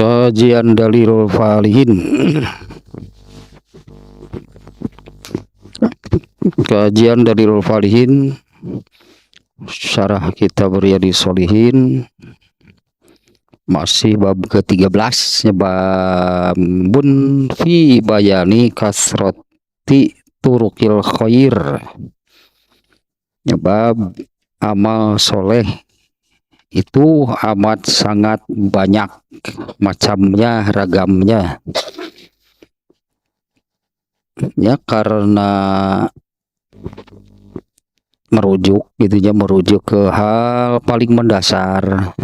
Kajian Dalilul Falihin. Kajian Dalilul Falihin, syarah kitab Riyadhis Shalihin, masih bab ke-13, babun fi bayani kasroti turukil khair. Bab amal soleh itu amat sangat banyak macamnya, ragamnya, ya, karena merujuk ke hal paling mendasar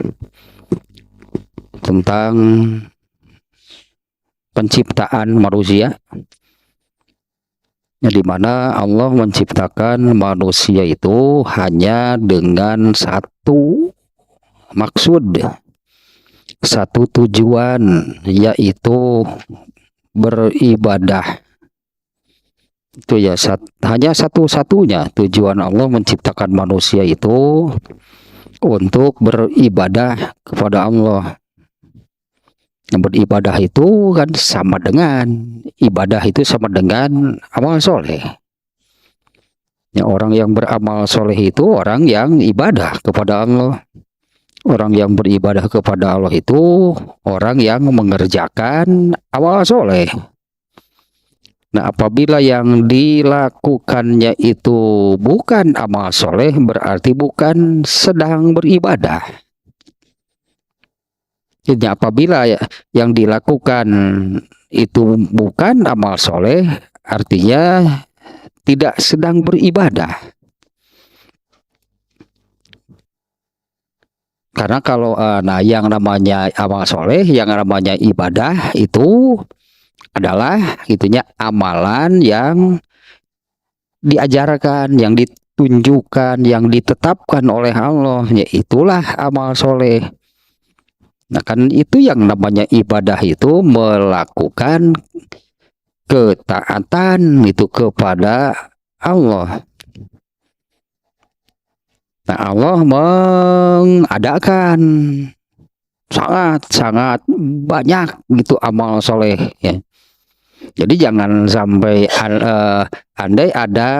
tentang penciptaan manusia, ya, di mana Allah menciptakan manusia itu hanya dengan satu maksud, satu tujuan, yaitu beribadah. Itu ya, hanya satu-satunya tujuan Allah menciptakan manusia itu untuk beribadah kepada Allah. Beribadah itu kan sama dengan ibadah, itu sama dengan amal soleh. Ya, orang yang beramal soleh itu orang yang ibadah kepada Allah. Orang yang beribadah kepada Allah itu orang yang mengerjakan amal soleh. Nah, apabila yang dilakukannya itu bukan amal soleh, berarti bukan sedang beribadah. Jadi apabila yang dilakukan itu bukan amal soleh, artinya tidak sedang beribadah. Karena kalau yang namanya amal soleh, yang namanya ibadah itu adalah amalan yang diajarkan, yang ditunjukkan, yang ditetapkan oleh Allah, yaitulah amal soleh. Nah, kan itu yang namanya ibadah, itu melakukan ketaatan itu kepada Allah. Nah, Allah mengadakan sangat banyak gitu amal soleh, ya. Jadi jangan sampai andai ada,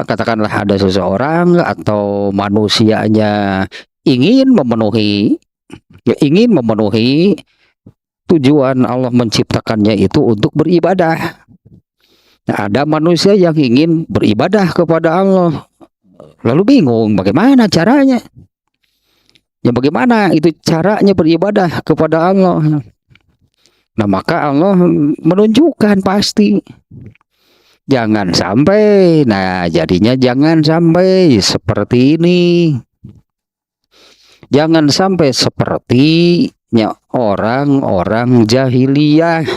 katakanlah ada seseorang atau manusianya ingin memenuhi tujuan Allah menciptakannya itu untuk beribadah. Nah, ada manusia yang ingin beribadah kepada Allah, lalu bingung bagaimana caranya. Ya, bagaimana itu caranya beribadah kepada Allah. Nah, maka Allah menunjukkan pasti. Jangan sampai, jadinya jangan sampai seperti ini. Jangan sampai sepertinya orang-orang jahiliyah,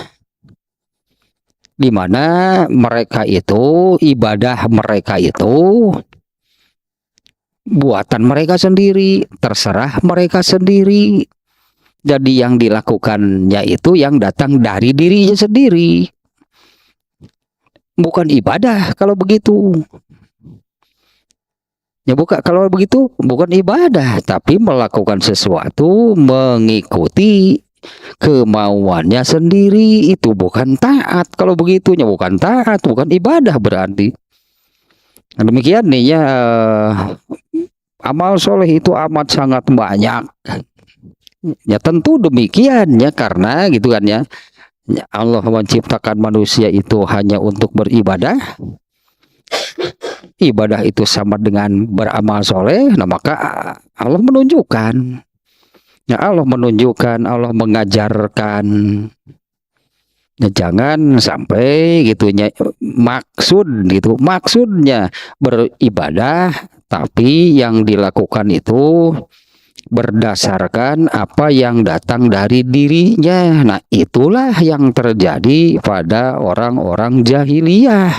di mana mereka itu, ibadah mereka itu buatan mereka sendiri, terserah mereka sendiri. Jadi yang dilakukannya itu yang datang dari dirinya sendiri. Bukan ibadah kalau begitu. Ya, kalau begitu bukan ibadah, tapi melakukan sesuatu mengikuti kemauannya sendiri, itu bukan taat. Kalau begitunya bukan taat, bukan ibadah berarti. Nah, demikian nih ya, amal soleh itu amat sangat banyak. Ya, tentu demikian ya, karena gitu kan ya, Allah menciptakan manusia itu hanya untuk beribadah. Ibadah itu sama dengan beramal soleh. Nah, maka Allah menunjukkan, ya, Allah mengajarkan. Nah, jangan sampai maksudnya beribadah, tapi yang dilakukan itu berdasarkan apa yang datang dari dirinya. Nah, itulah yang terjadi pada orang-orang jahiliyah.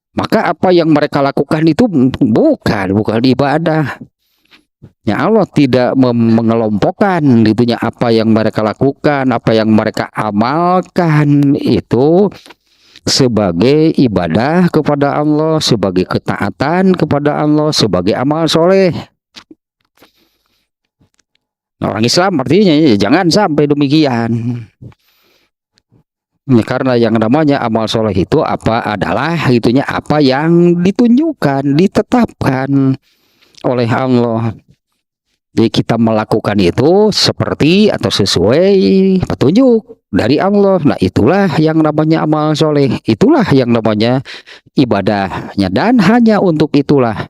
Maka apa yang mereka lakukan itu bukan ibadah. Ya, Allah tidak mengelompokkan apa yang mereka lakukan, apa yang mereka amalkan itu sebagai ibadah kepada Allah, sebagai ketaatan kepada Allah, sebagai amal soleh. Orang Islam artinya jangan sampai demikian. Karena yang namanya amal soleh itu apa adalah itunya apa yang ditunjukkan, ditetapkan oleh Allah. Jadi kita melakukan itu seperti atau sesuai petunjuk dari Allah. Nah itulah yang namanya amal soleh. Itulah yang namanya ibadahnya. Dan hanya untuk itulah,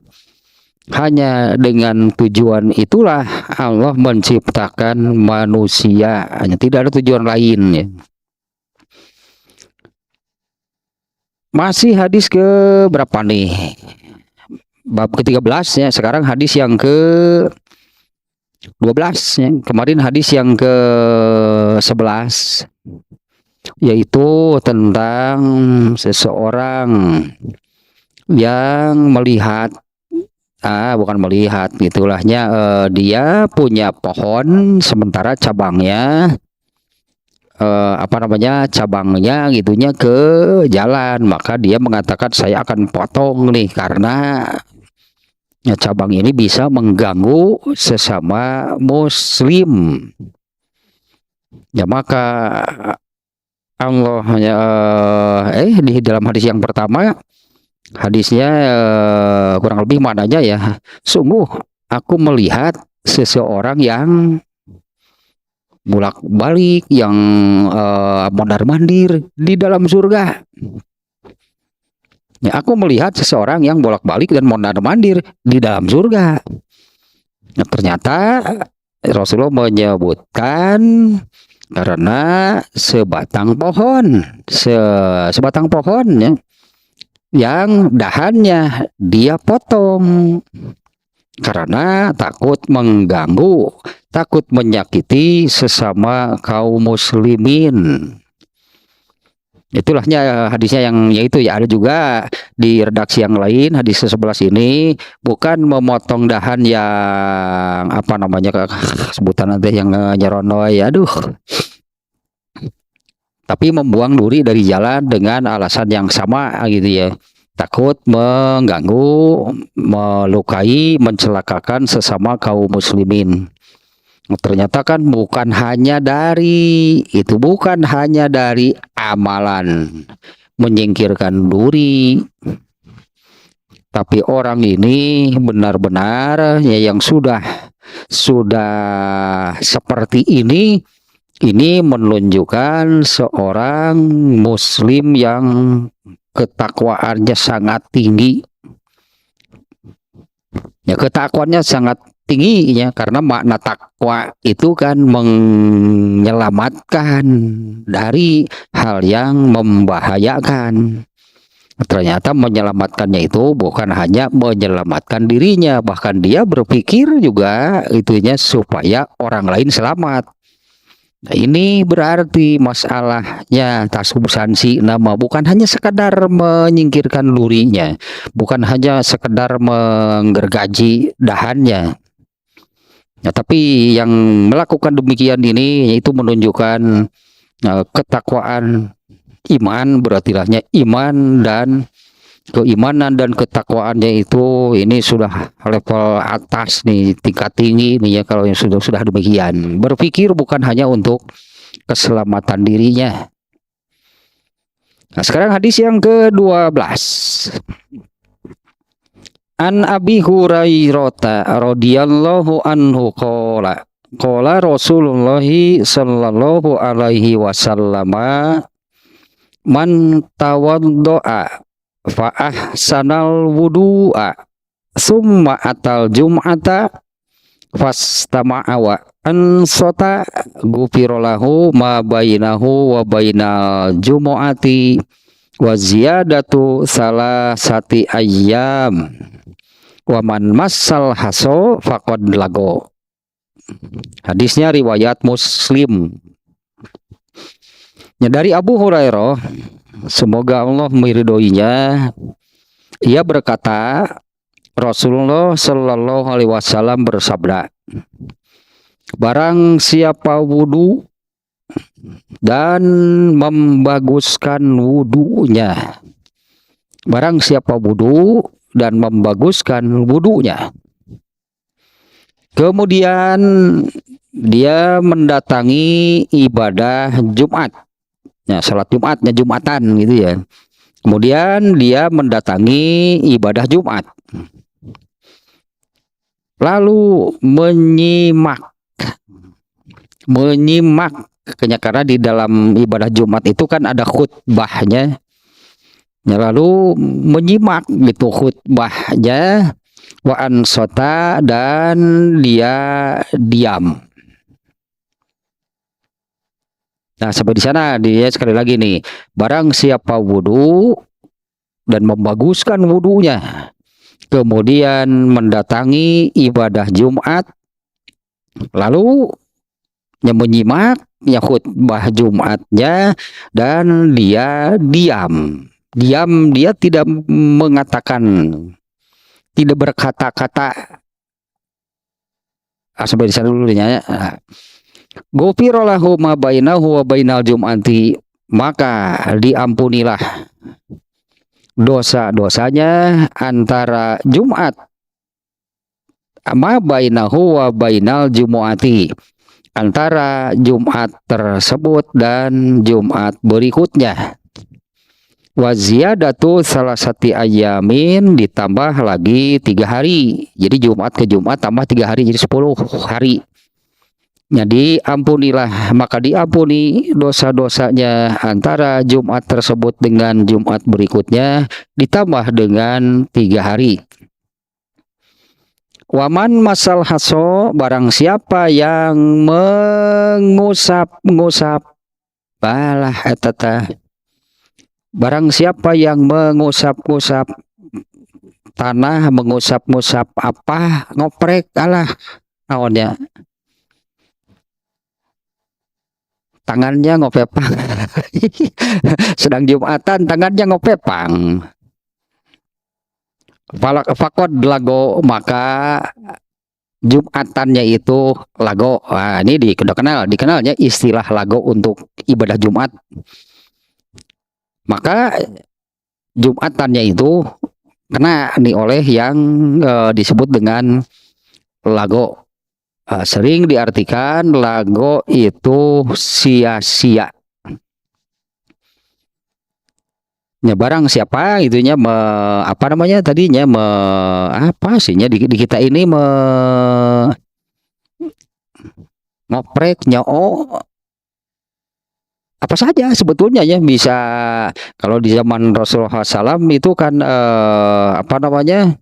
hanya dengan tujuan itulah Allah menciptakan manusia. Hanya tidak ada tujuan lain ya. Masih hadis ke berapa nih? Bab ke-13 ya. Sekarang hadis yang ke-12 ya. Kemarin hadis yang ke-11 yaitu tentang seseorang yang melihat bukan melihat gitulahnya, dia punya pohon sementara cabangnya cabangnya gitunya ke jalan, maka dia mengatakan saya akan potong nih karena cabang ini bisa mengganggu sesama muslim. Ya maka Allah di dalam hadis yang pertama, hadisnya kurang lebih maknanya ya, sungguh aku melihat seseorang yang bolak-balik, yang mondar-mandir di dalam surga. Ya, aku melihat seseorang yang bolak-balik dan mondar-mandir di dalam surga. Nah, ternyata Rasulullah menyebutkan karena sebatang pohon ya, yang dahannya dia potong karena takut mengganggu, takut menyakiti sesama kaum muslimin. Itulahnya hadisnya yang yaitu ya. Ada juga di redaksi yang lain hadis ke-11 ini bukan memotong dahan yang sebutan nanti yang nyeronoy, tapi membuang duri dari jalan dengan alasan yang sama gitu ya. Takut mengganggu, melukai, mencelakakan sesama kaum muslimin. Ternyata kan bukan hanya dari amalan menyingkirkan duri, tapi orang ini benar-benar ya yang sudah seperti ini menunjukkan seorang muslim yang ketakwaannya sangat tinggi. Ya, ketakwaannya sangat tinggi ya, karena makna takwa itu kan menyelamatkan dari hal yang membahayakan. Ternyata menyelamatkannya itu bukan hanya menyelamatkan dirinya, bahkan dia berpikir juga itunya supaya orang lain selamat. Nah, ini berarti masalahnya tasubstansi nama bukan hanya sekadar menyingkirkan durinya, bukan hanya sekedar menggergaji dahannya. Nah, tapi yang melakukan demikian ini yaitu menunjukkan ketakwaan iman, berartilahnya iman dan keimanan dan ketakwaannya itu ini sudah level atas nih, tingkat tinggi nih ya. Kalau yang sudah demikian, berpikir bukan hanya untuk keselamatan dirinya. Nah, sekarang hadis yang ke-12. An Abi Hurairah radhiyallahu anhu qala Rasulullah sallallahu alaihi wasallam man tawaddoa fa ahsanal wudu'a summa atal jum'ata fastama'a wa ansota gufirolahu ma bainahu wa bainal jumu'ati wa ziyadatu salasati ayyam wa man massal haso faqad lago. Hadisnya riwayat Muslim. Ya, dari Abu Hurairah, semoga Allah meridhoinya, ia berkata, Rasulullah Shallallahu Alaihi Wasallam bersabda, barang siapa wudu dan membaguskan wudunya, barang siapa wudu dan membaguskan wudunya, kemudian dia mendatangi ibadah Jumat, ya salat Jumatnya Jumatan gitu ya. Kemudian dia mendatangi ibadah Jumat, lalu menyimak karena di dalam ibadah Jumat itu kan ada khutbahnya, ya, lalu menyimak gitu khutbahnya, wa ansota, dan dia diam. Nah, sampai di sana dia sekali lagi nih, barang siapa wudhu dan membaguskan wudhunya, kemudian mendatangi ibadah Jumat, lalu menyimak ya khutbah Jumatnya, dan dia diam. Dia tidak mengatakan, tidak berkata-kata. Sampai di sana dulu ya. Ghufira lahu ma bainahu wa bainal jum'ati, maka diampunilah dosa-dosanya antara Jumat, ma bainahu wa bainal jumu'ati, antara Jumat tersebut dan Jumat berikutnya. Wa ziyadatu salasati ayamin, ditambah lagi 3 hari. Jadi Jumat ke Jumat tambah 3 hari, jadi 10 hari. Jadi ampunilah, maka diampuni dosa-dosanya antara Jumat tersebut dengan Jumat berikutnya, ditambah dengan 3 hari. Waman masal haso, barang siapa yang mengusap balah etata, barang siapa yang mengusap-ngusap tanah, mengusap-ngusap apa, ngoprek alah naonnya, tangannya ngopepang. Sedang Jumatan tangannya ngopepang. Fakod lago, maka Jumatannya itu lago. Nah, ini dikenalnya istilah lago untuk ibadah Jumat. Maka Jumatannya itu kena nih oleh yang disebut dengan lago. Sering diartikan lago itu sia-sia. Ya, barang siapa itunya apa namanya tadinya apa sihnya di kita ini ngoprek nyoo apa saja sebetulnya ya, bisa kalau di zaman Rasulullah SAW itu kan apa namanya,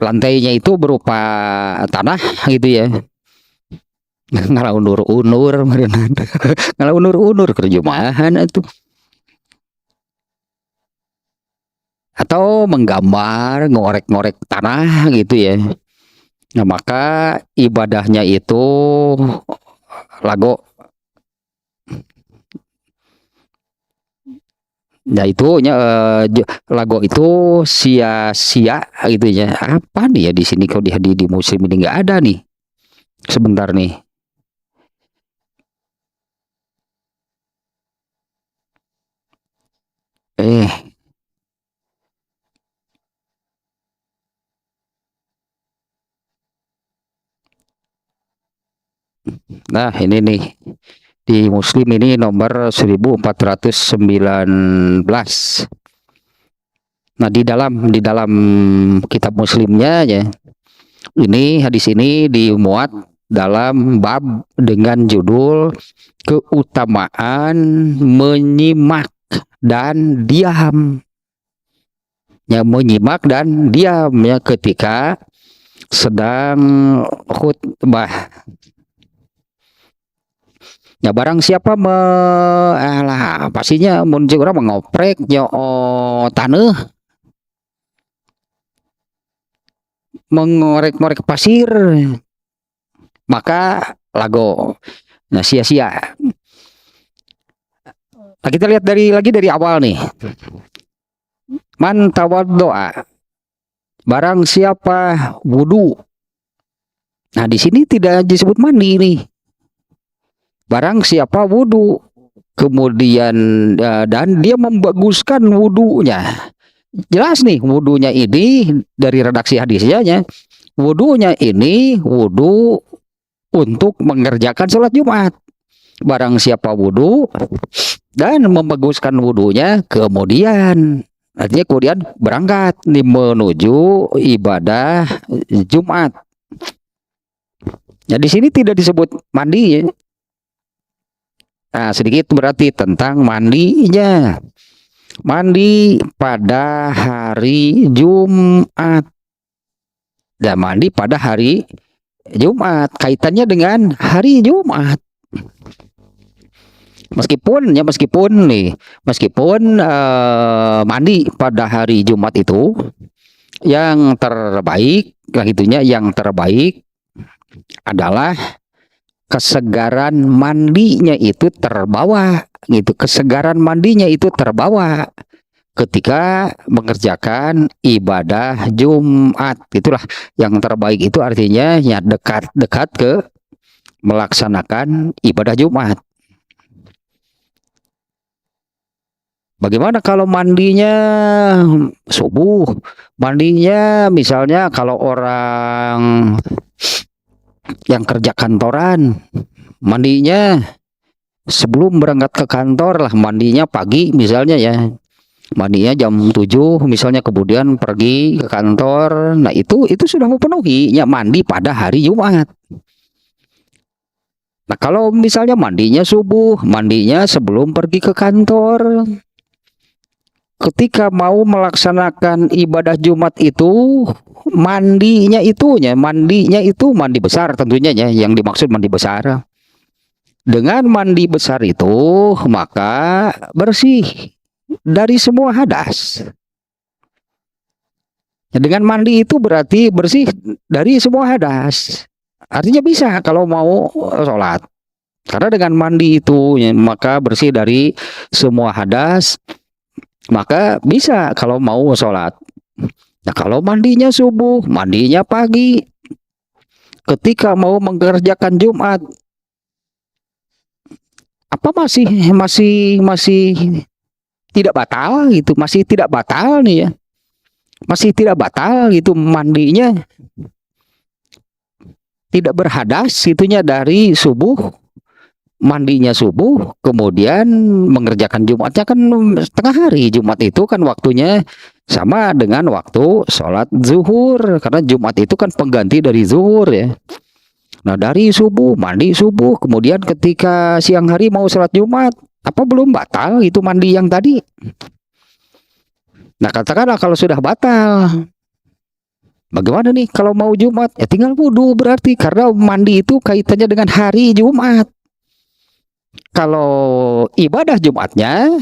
lantainya itu berupa tanah gitu ya. Ngalah unur-unur ngalah unur-unur kerjumahan itu, atau menggambar ngorek-ngorek tanah gitu ya. Nah, maka ibadahnya itu lago. Nah, itu lago itu sia-sia gitu ya. Apa nih ya di sini kalau di muslim ini nggak ada nih. Sebentar nih. Nah, ini nih di Muslim ini nomor 1419. Nah, di dalam kitab Muslimnya ya, ini hadis ini dimuat dalam bab dengan judul keutamaan menyimak dan diam. Ya, menyimak dan diam ya ketika sedang khutbah. Ya, barang siapa pastinya muncul orang mengoprek tanah, mengorek-ngorek pasir, maka lago. Nah, sia-sia. Nah, kita lihat dari awal nih. Man tawaddoa, barang siapa wudu. Nah, di sini tidak disebut mandi nih. Barang siapa wudu, kemudian dan dia membaguskan wudunya. Jelas nih wudunya ini dari redaksi hadisnya, wudunya ini wudu untuk mengerjakan sholat Jumat. Barang siapa wudhu dan membaguskan wudhunya, kemudian artinya kemudian berangkat nih menuju ibadah Jumat. Nah, di sini tidak disebut mandi ya. Nah, sedikit berarti tentang mandinya. Mandi pada hari Jumat. Dan mandi pada hari Jumat. Kaitannya dengan hari Jumat. Meskipun mandi pada hari Jumat itu yang terbaik, yang terbaik adalah kesegaran mandinya itu terbawa gitu. Kesegaran mandinya itu terbawa ketika mengerjakan ibadah Jumat. Itulah yang terbaik, itu artinya ya dekat ke melaksanakan ibadah Jumat. Bagaimana kalau mandinya subuh? Mandinya misalnya kalau orang yang kerja kantoran, mandinya sebelum berangkat ke kantor lah, mandinya pagi misalnya ya. Mandinya jam 7 misalnya, kemudian pergi ke kantor. Nah, itu sudah memenuhi ya mandi pada hari Jumat. Nah, kalau misalnya mandinya subuh, mandinya sebelum pergi ke kantor, ketika mau melaksanakan ibadah Jumat itu, mandinya itu mandi besar tentunya ya, yang dimaksud mandi besar. Dengan mandi besar itu maka bersih dari semua hadas. Dengan mandi itu berarti bersih dari semua hadas. Artinya bisa kalau mau sholat. Karena dengan mandi itu ya, maka bersih dari semua hadas, maka bisa kalau mau sholat. Nah, kalau mandinya subuh, mandinya pagi, ketika mau mengerjakan Jumat, apa masih tidak batal gitu, masih tidak batal nih ya, masih tidak batal gitu mandinya, tidak berhadas itunya dari subuh. Mandinya subuh, kemudian mengerjakan Jumatnya kan tengah hari. Jumat itu kan waktunya sama dengan waktu sholat zuhur, karena Jumat itu kan pengganti dari zuhur ya. Nah, dari subuh, mandi subuh, kemudian ketika siang hari mau sholat Jumat, apa belum batal itu mandi yang tadi? Nah, katakanlah kalau sudah batal, bagaimana nih kalau mau Jumat? Ya tinggal wudhu berarti, karena mandi itu kaitannya dengan hari Jumat. Kalau ibadah Jumatnya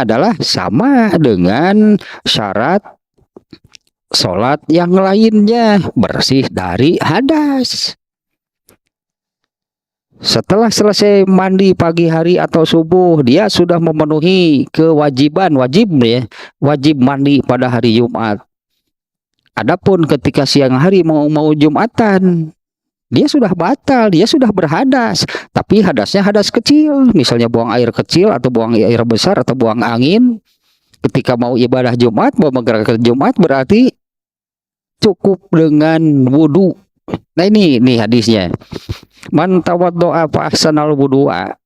adalah sama dengan syarat sholat yang lainnya, bersih dari hadas. Setelah selesai mandi pagi hari atau subuh, dia sudah memenuhi kewajiban, wajib mandi pada hari Jumat. Adapun ketika siang hari mau Jumatan, dia sudah batal, dia sudah berhadas, tapi hadasnya hadas kecil, misalnya buang air kecil atau buang air besar atau buang angin. Ketika mau ibadah Jumat, mau menggerakkan Jumat, berarti cukup dengan wudhu. Nah, ini hadisnya. Man tawaddo'a fa ahsanal wudu'a.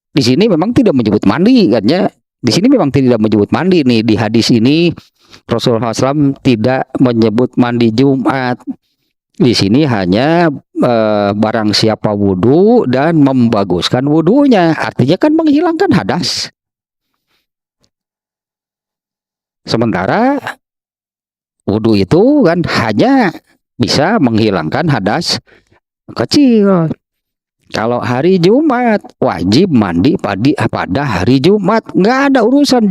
Di sini memang tidak menyebut mandi kan ya. Di sini memang tidak menyebut mandi nih, di hadis ini Rasulullah SAW tidak menyebut mandi Jumat. Di sini hanya barang siapa wudhu dan membaguskan wudhunya, artinya kan menghilangkan hadas. Sementara wudhu itu kan hanya bisa menghilangkan hadas kecil. Kalau hari Jumat wajib mandi pada hari Jumat, nggak ada urusan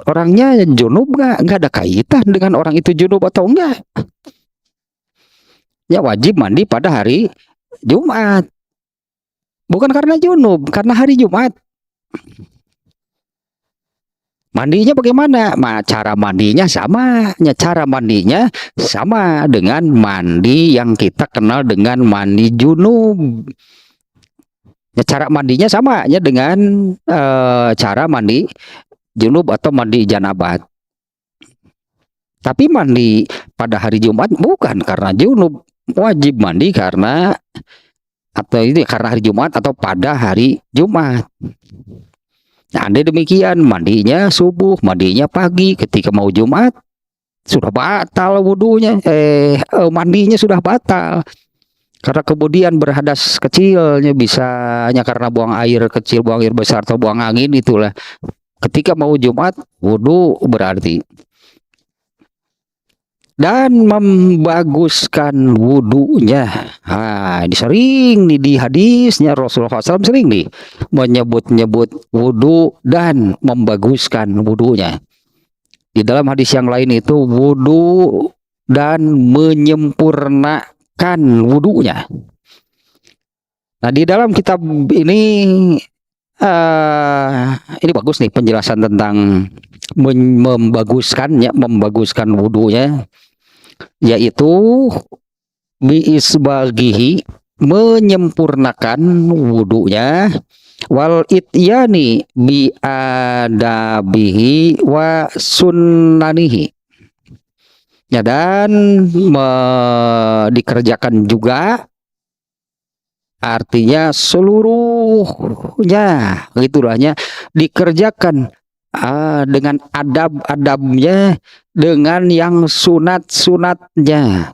orangnya junub, nggak ada kaitan dengan orang itu junub atau enggak. Ya wajib mandi pada hari Jumat. Bukan karena junub, karena hari Jumat. Mandinya bagaimana? Cara mandinya sama. Cara mandinya sama dengan mandi yang kita kenal dengan mandi junub. Ya, cara mandinya sama ya dengan cara mandi junub atau mandi janabat. Tapi mandi pada hari Jumat bukan karena junub. wajib mandi karena atau ini karena hari Jumat atau pada hari Jumat. Nah, andai demikian mandinya subuh, mandinya pagi ketika mau Jumat sudah batal wudhunya, mandinya sudah batal. Karena kemudian berhadas kecilnya bisanya karena buang air kecil, buang air besar atau buang angin itulah. Ketika mau Jumat wudhu berarti. Dan membaguskan wudhunya. Nah, ini sering nih di hadisnya Rasulullah SAW sering nih menyebut-nyebut wudhu dan membaguskan wudhunya. Di dalam hadis yang lain itu wudhu dan menyempurnakan wudhunya. Nah, di dalam kitab ini bagus nih penjelasan tentang membaguskan wudhunya, yaitu biisbagihi, menyempurnakan wudhunya, wal ityani bi adabihi wa sunnanihi, ya, dan dikerjakan juga, artinya seluruhnya gitulahnya dikerjakan dengan adab-adabnya, dengan yang sunat-sunatnya.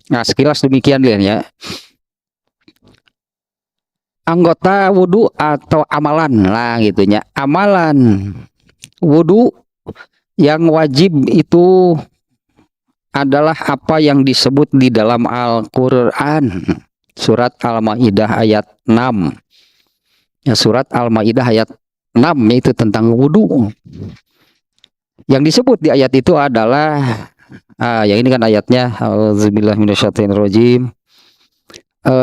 Nah, sekilas demikian ya. Anggota wudhu atau amalan lah gitunya. Amalan wudhu yang wajib itu adalah apa yang disebut di dalam Al-Quran. Surat Al-Maidah ayat 6. Ya, surat Al-Maidah ayat 6 itu tentang wudhu. Yang disebut di ayat itu adalah yang ini kan ayatnya, auzubillahi minasyaitonirrajim.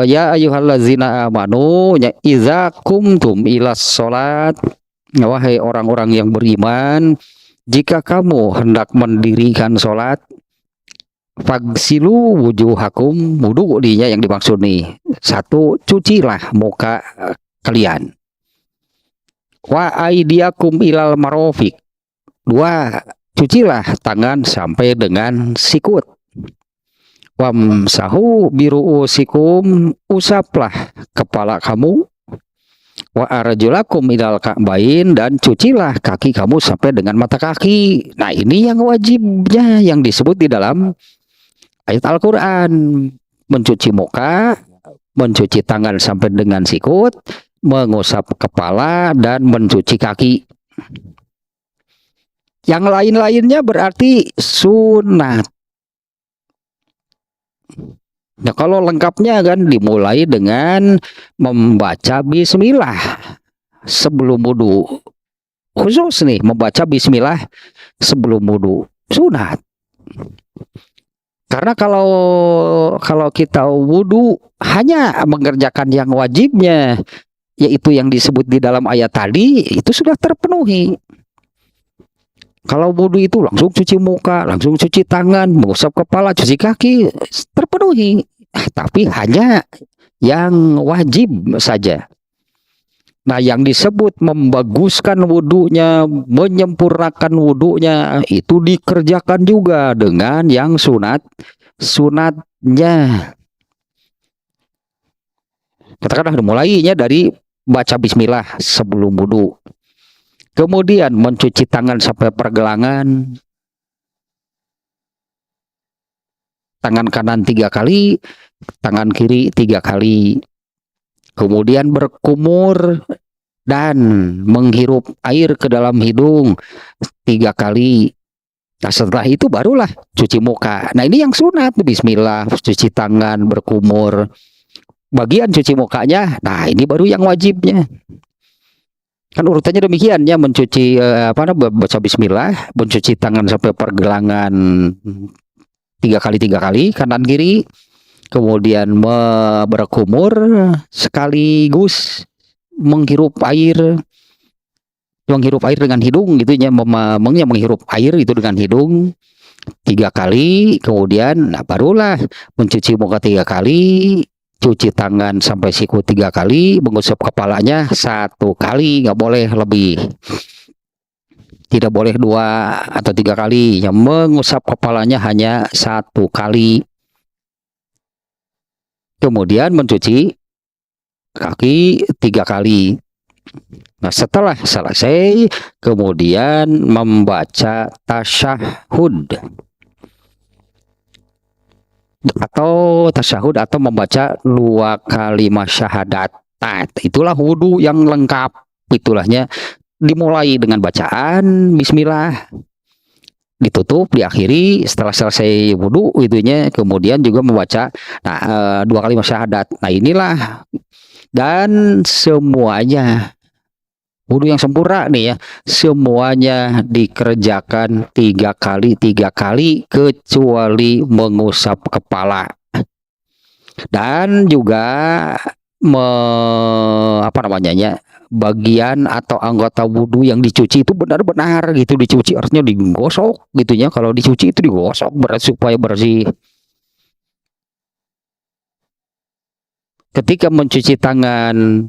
Ya ayyuhallazina amanu, ya iza kumtum ilas sholat, wahai orang-orang yang beriman, jika kamu hendak mendirikan sholat, fagsilu wujuhakum, wudhu dinya yang dimaksud nih. Satu, cucilah muka kalian. Wa aidiakum ilal marofik. Dua, cucilah tangan sampai dengan sikut. Wamsahu biruusikum, usaplah kepala kamu. Wa arjulakum ilal ka'bain, dan cucilah kaki kamu sampai dengan mata kaki. Nah, ini yang wajibnya yang disebut di dalam ayat Al-Quran. Mencuci muka, mencuci tangan sampai dengan sikut, mengusap kepala, dan mencuci kaki. Yang lain-lainnya berarti sunat. Nah, kalau lengkapnya kan dimulai dengan membaca bismillah sebelum wudhu. Khusus nih membaca bismillah sebelum wudhu, sunat. Karena kalau kita wudhu hanya mengerjakan yang wajibnya, yaitu yang disebut di dalam ayat tadi, itu sudah terpenuhi. Kalau wudhu itu langsung cuci muka, langsung cuci tangan, mengusap kepala, cuci kaki, terpenuhi. Tapi hanya yang wajib saja. Nah, yang disebut membaguskan wudhunya, menyempurnakan wudhunya, itu dikerjakan juga dengan yang sunatnya. Katakanlah mulainya dari baca bismillah sebelum wudhu. Kemudian mencuci tangan sampai pergelangan. Tangan kanan 3 kali, tangan kiri 3 kali. Kemudian berkumur dan menghirup air ke dalam hidung 3 kali. Nah, setelah itu barulah cuci muka. Nah, ini yang sunat, bismillah, cuci tangan, berkumur. Bagian cuci mukanya, nah ini baru yang wajibnya. Kan urutannya demikian ya, mencuci baca bismillah, mencuci tangan sampai pergelangan 3 kali kanan kiri, kemudian berkumur sekaligus menghirup air dengan hidung gitu ya, menghirup air itu dengan hidung 3 kali, kemudian barulah mencuci muka 3 kali, cuci tangan sampai siku 3 kali, mengusap kepalanya 1 kali, nggak boleh lebih, tidak boleh 2 atau 3 kali, yang mengusap kepalanya hanya 1 kali. kemudian mencuci kaki 3 kali. Nah, setelah selesai, kemudian membaca tasyahud atau membaca 2 kalimat syahadat. Nah, itulah wudhu yang lengkap. Itulahnya dimulai dengan bacaan Bismillah, ditutup, diakhiri setelah selesai wudhu itunya, kemudian juga membaca 2 kalimat syahadat. Nah, inilah, dan semuanya wudhu yang sempurna nih ya, semuanya dikerjakan 3 kali kecuali mengusap kepala, dan juga bagian atau anggota wudhu yang dicuci itu benar-benar gitu dicuci, artinya digosok gitunya. Kalau dicuci itu digosok supaya bersih. Ketika mencuci tangan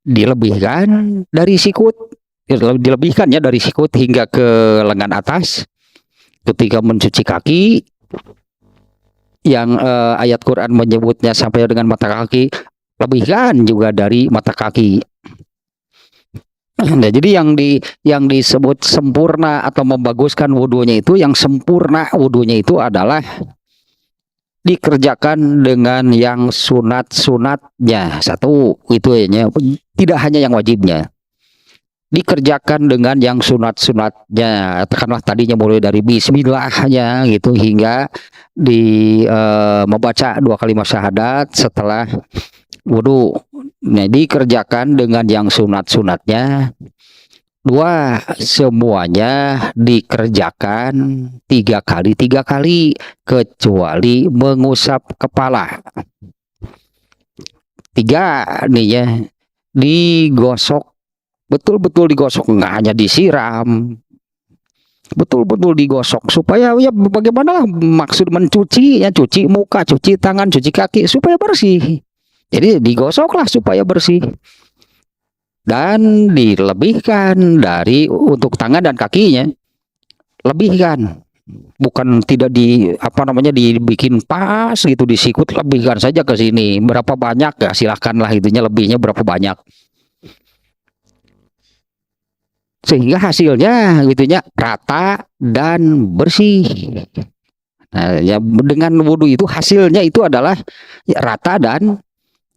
dilebihkan dari sikut, dilebihkannya dari sikut hingga ke lengan atas. Ketika mencuci kaki, yang ayat Quran menyebutnya sampai dengan mata kaki, lebihkan juga dari mata kaki. Nah, jadi yang disebut sempurna atau membaguskan wudhunya itu, yang sempurna wudhunya itu adalah dikerjakan dengan yang sunat-sunatnya. Satu, itu ya, tidak hanya yang wajibnya. Dikerjakan dengan yang sunat-sunatnya. Katakanlah tadinya mulai dari bismillahnya gitu hingga membaca 2 kalimat syahadat setelah wudhu. Nah, dikerjakan dengan yang sunat-sunatnya. 2, semuanya dikerjakan 3 kali kecuali mengusap kepala. 3 nih ya, digosok, betul-betul digosok, nggak hanya disiram, betul-betul digosok supaya ya bagaimana maksud mencuci ya, cuci muka, cuci tangan, cuci kaki supaya bersih. Jadi digosoklah supaya bersih. Dan dilebihkan untuk tangan dan kakinya, lebihkan, bukan tidak dibikin pas gitu, disikut, lebihkan saja ke sini. Berapa banyak ya silahkanlah, itunya lebihnya berapa banyak, sehingga hasilnya gitunya rata dan bersih. Nah, ya dengan wudhu itu hasilnya itu adalah ya, rata dan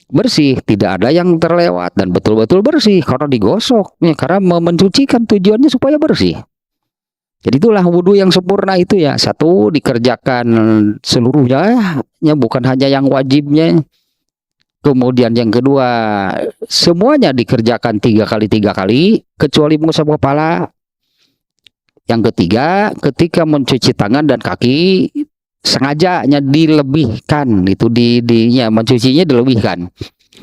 bersih, tidak ada yang terlewat dan betul-betul bersih karena digosok ya, karena mencucikan tujuannya supaya bersih. Jadi itulah wudhu yang sempurna itu ya. Satu, dikerjakan seluruhnya ya, bukan hanya yang wajibnya. Kemudian yang kedua, semuanya dikerjakan 3 kali kecuali mengusap kepala. Yang ketiga, ketika mencuci tangan dan kaki sengajanya dilebihkan, itu mencucinya dilebihkan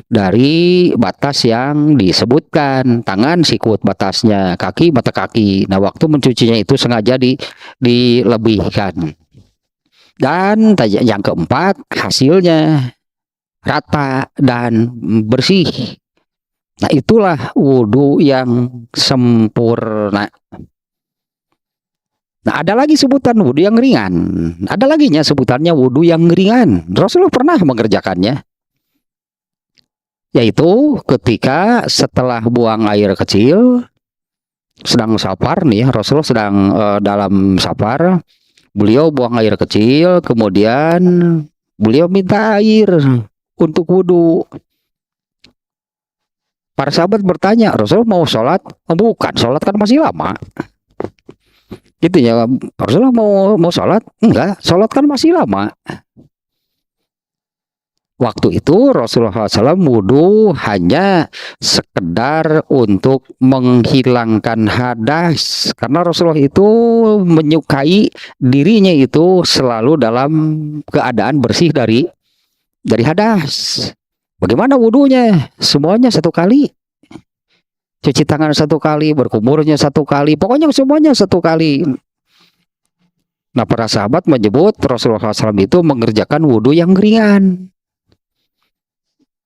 dari batas yang disebutkan. Tangan sikut batasnya, kaki mata kaki. Nah, waktu mencucinya itu sengaja dilebihkan. Dan yang keempat, hasilnya rata dan bersih. Nah, itulah wudhu yang sempurna. Nah, ada lagi sebutan wudhu yang ringan. Ada lagi sebutannya wudhu yang ringan. Rasulullah pernah mengerjakannya. Yaitu ketika setelah buang air kecil, sedang safar nih, Rasulullah sedang dalam safar, beliau buang air kecil, kemudian beliau minta air untuk wudhu. Para sahabat bertanya, Rasulullah mau sholat? Oh, bukan, sholat kan masih lama. Gitu ya, Rasulullah mau sholat? Enggak, sholat kan masih lama. Waktu itu Rasulullah SAW wudhu hanya sekedar untuk menghilangkan hadas, karena Rasulullah itu menyukai dirinya itu selalu dalam keadaan bersih dari hadas. Bagaimana wudhunya? Semuanya 1 kali. Cuci tangan 1 kali, berkumurnya 1 kali, pokoknya semuanya 1 kali. Nah, para sahabat menyebut Rasulullah SAW itu mengerjakan wudhu yang ringan.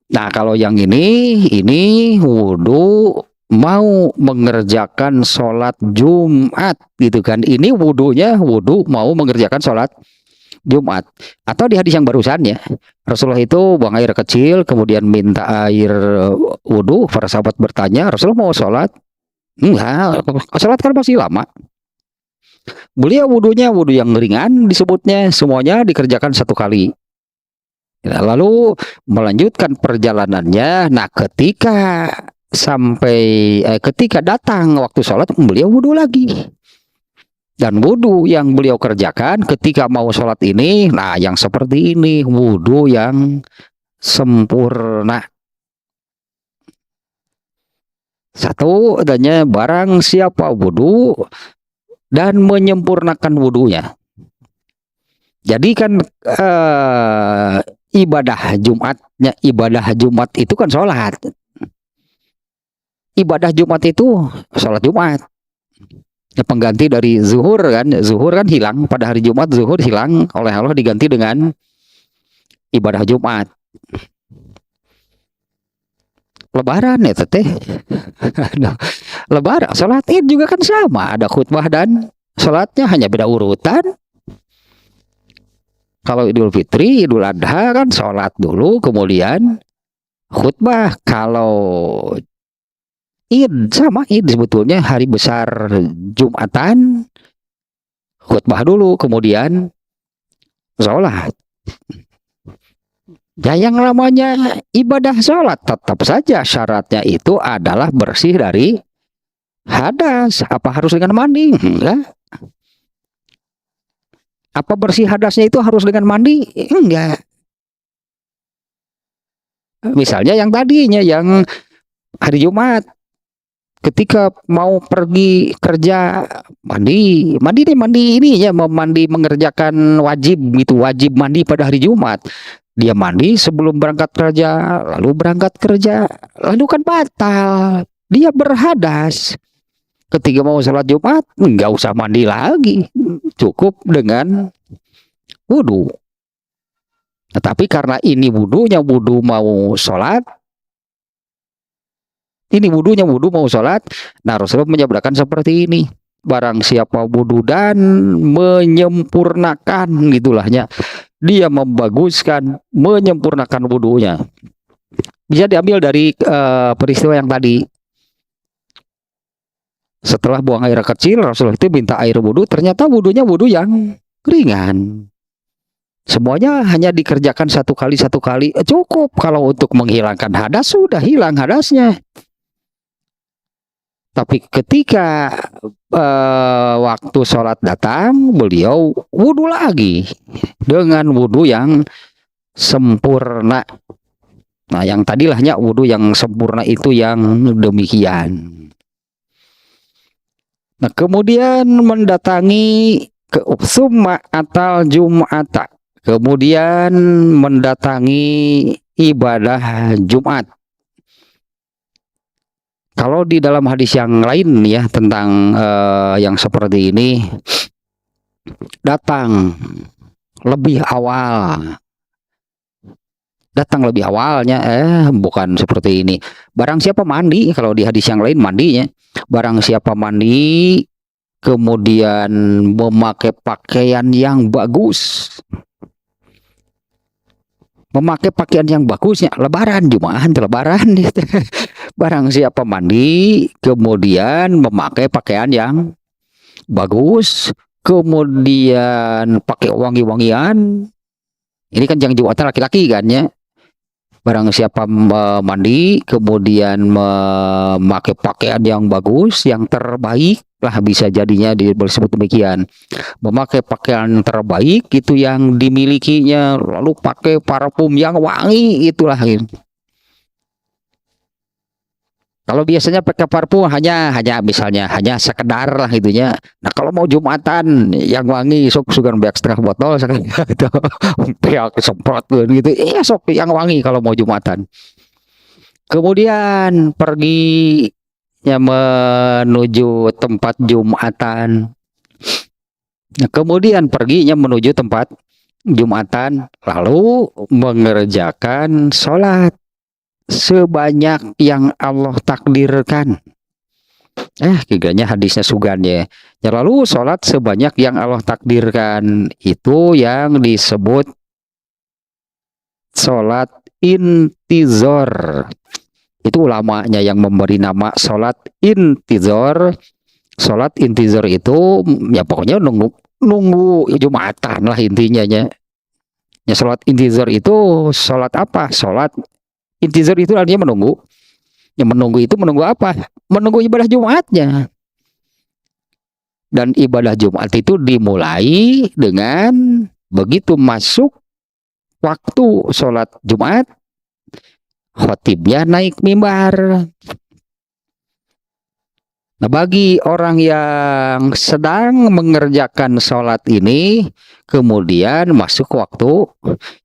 Nah, kalau yang ini wudhu mau mengerjakan sholat Jumat gitu kan. Ini wudhunya wudhu mau mengerjakan sholat Jumat. Atau di hadis yang barusan ya, Rasulullah itu buang air kecil, kemudian minta air wudhu. Para sahabat bertanya, Rasulullah mau sholat? Enggak, sholat kan masih lama. Beliau wudhunya wudhu yang ringan disebutnya, semuanya dikerjakan satu kali. Nah, lalu melanjutkan perjalanannya. Nah, ketika datang waktu sholat, beliau wudhu lagi. Dan wudhu yang beliau kerjakan ketika mau sholat ini, nah yang seperti ini, wudhu yang sempurna. Satu adanya, barang siapa wudhu dan menyempurnakan wudhunya. Jadi kan ibadah Jumat itu kan sholat. Ibadah Jumat itu sholat Jumat. Ya, pengganti dari zuhur kan hilang pada hari Jumat, zuhur hilang oleh Allah diganti dengan ibadah Jumat. Lebaran ya teteh. Lebaran, sholat Id juga kan sama, ada khutbah dan sholatnya hanya beda urutan. Kalau Idul Fitri, Idul Adha kan sholat dulu kemudian khutbah. Kalau Id sama Id sebetulnya hari besar Jumatan, khutbah dulu kemudian sholat. Ya, yang namanya ibadah sholat tetap saja syaratnya itu adalah bersih dari hadas. Apa harus dengan mandi? Enggak. Apa bersih hadasnya itu harus dengan mandi? Enggak. Misalnya yang tadinya yang hari Jumat, ketika mau pergi kerja mandi ini ya, mandi mengerjakan wajib gitu, wajib mandi pada hari Jumat. Dia mandi sebelum berangkat kerja, lalu berangkat kerja, lalu kan batal. Dia berhadas. Ketika mau sholat Jumat, nggak usah mandi lagi, cukup dengan wudhu. Tetapi karena ini wudhunya wudhu mau sholat, nah Rasulullah menyabdakan seperti ini. Barang siapa wudhu dan menyempurnakan, gitulahnya, dia membaguskan, menyempurnakan wudhunya. Bisa diambil dari peristiwa yang tadi. Setelah buang air kecil, Rasulullah itu minta air wudhu. Ternyata wudhunya wudhu yang ringan. Semuanya hanya dikerjakan satu kali. Cukup. Kalau untuk menghilangkan hadas, sudah hilang hadasnya. Tapi ketika waktu sholat datang, beliau wudhu lagi dengan wudhu yang sempurna. Nah, yang tadilahnya wudhu yang sempurna itu yang demikian. Nah, kemudian mendatangi ke summa atal Jum'ata. Kemudian mendatangi ibadah Jumat. Kalau di dalam hadis yang lain ya tentang yang seperti ini, datang lebih awalnya, bukan seperti ini. Barang siapa mandi, kalau di hadis yang lain mandinya, barang siapa mandi kemudian memakai pakaian yang bagus. Memakai pakaian yang bagusnya lebaran Jumat, lebaran. Barang siapa mandi kemudian memakai pakaian yang bagus, kemudian pakai wangi-wangian. Ini kan yang Jumatan laki-laki kan ya. Barang siapa mandi kemudian memakai pakaian yang bagus, yang terbaik lah, bisa jadinya disebut demikian. Memakai pakaian terbaik itu yang dimilikinya, lalu pakai parfum yang wangi, itulah. Kalau biasanya pakai parfum hanya misalnya hanya sekedar lah itunya. Nah, kalau mau Jumatan yang wangi sok sugan beak setengah botol sekali gitu. Beak semprot gitu. Iya sok yang wangi kalau mau Jumatan. Kemudian perginya menuju tempat Jumatan. Nah, kemudian perginya menuju tempat Jumatan lalu mengerjakan sholat sebanyak yang Allah takdirkan. Kiranya hadisnya sugan ya. Ya lalu sholat sebanyak yang Allah takdirkan itu yang disebut sholat intizor. Itu ulamanya yang memberi nama sholat intizor. Sholat intizor itu ya pokoknya nunggu Jumatan lah intinya ya. Ya sholat intizor itu sholat apa? Sholat intizor itu artinya menunggu. Yang menunggu itu menunggu apa? Menunggu ibadah Jumatnya. Dan ibadah Jumat itu dimulai dengan begitu masuk waktu sholat Jumat, khotibnya naik mimbar. Nah, bagi orang yang sedang mengerjakan sholat ini, kemudian masuk waktu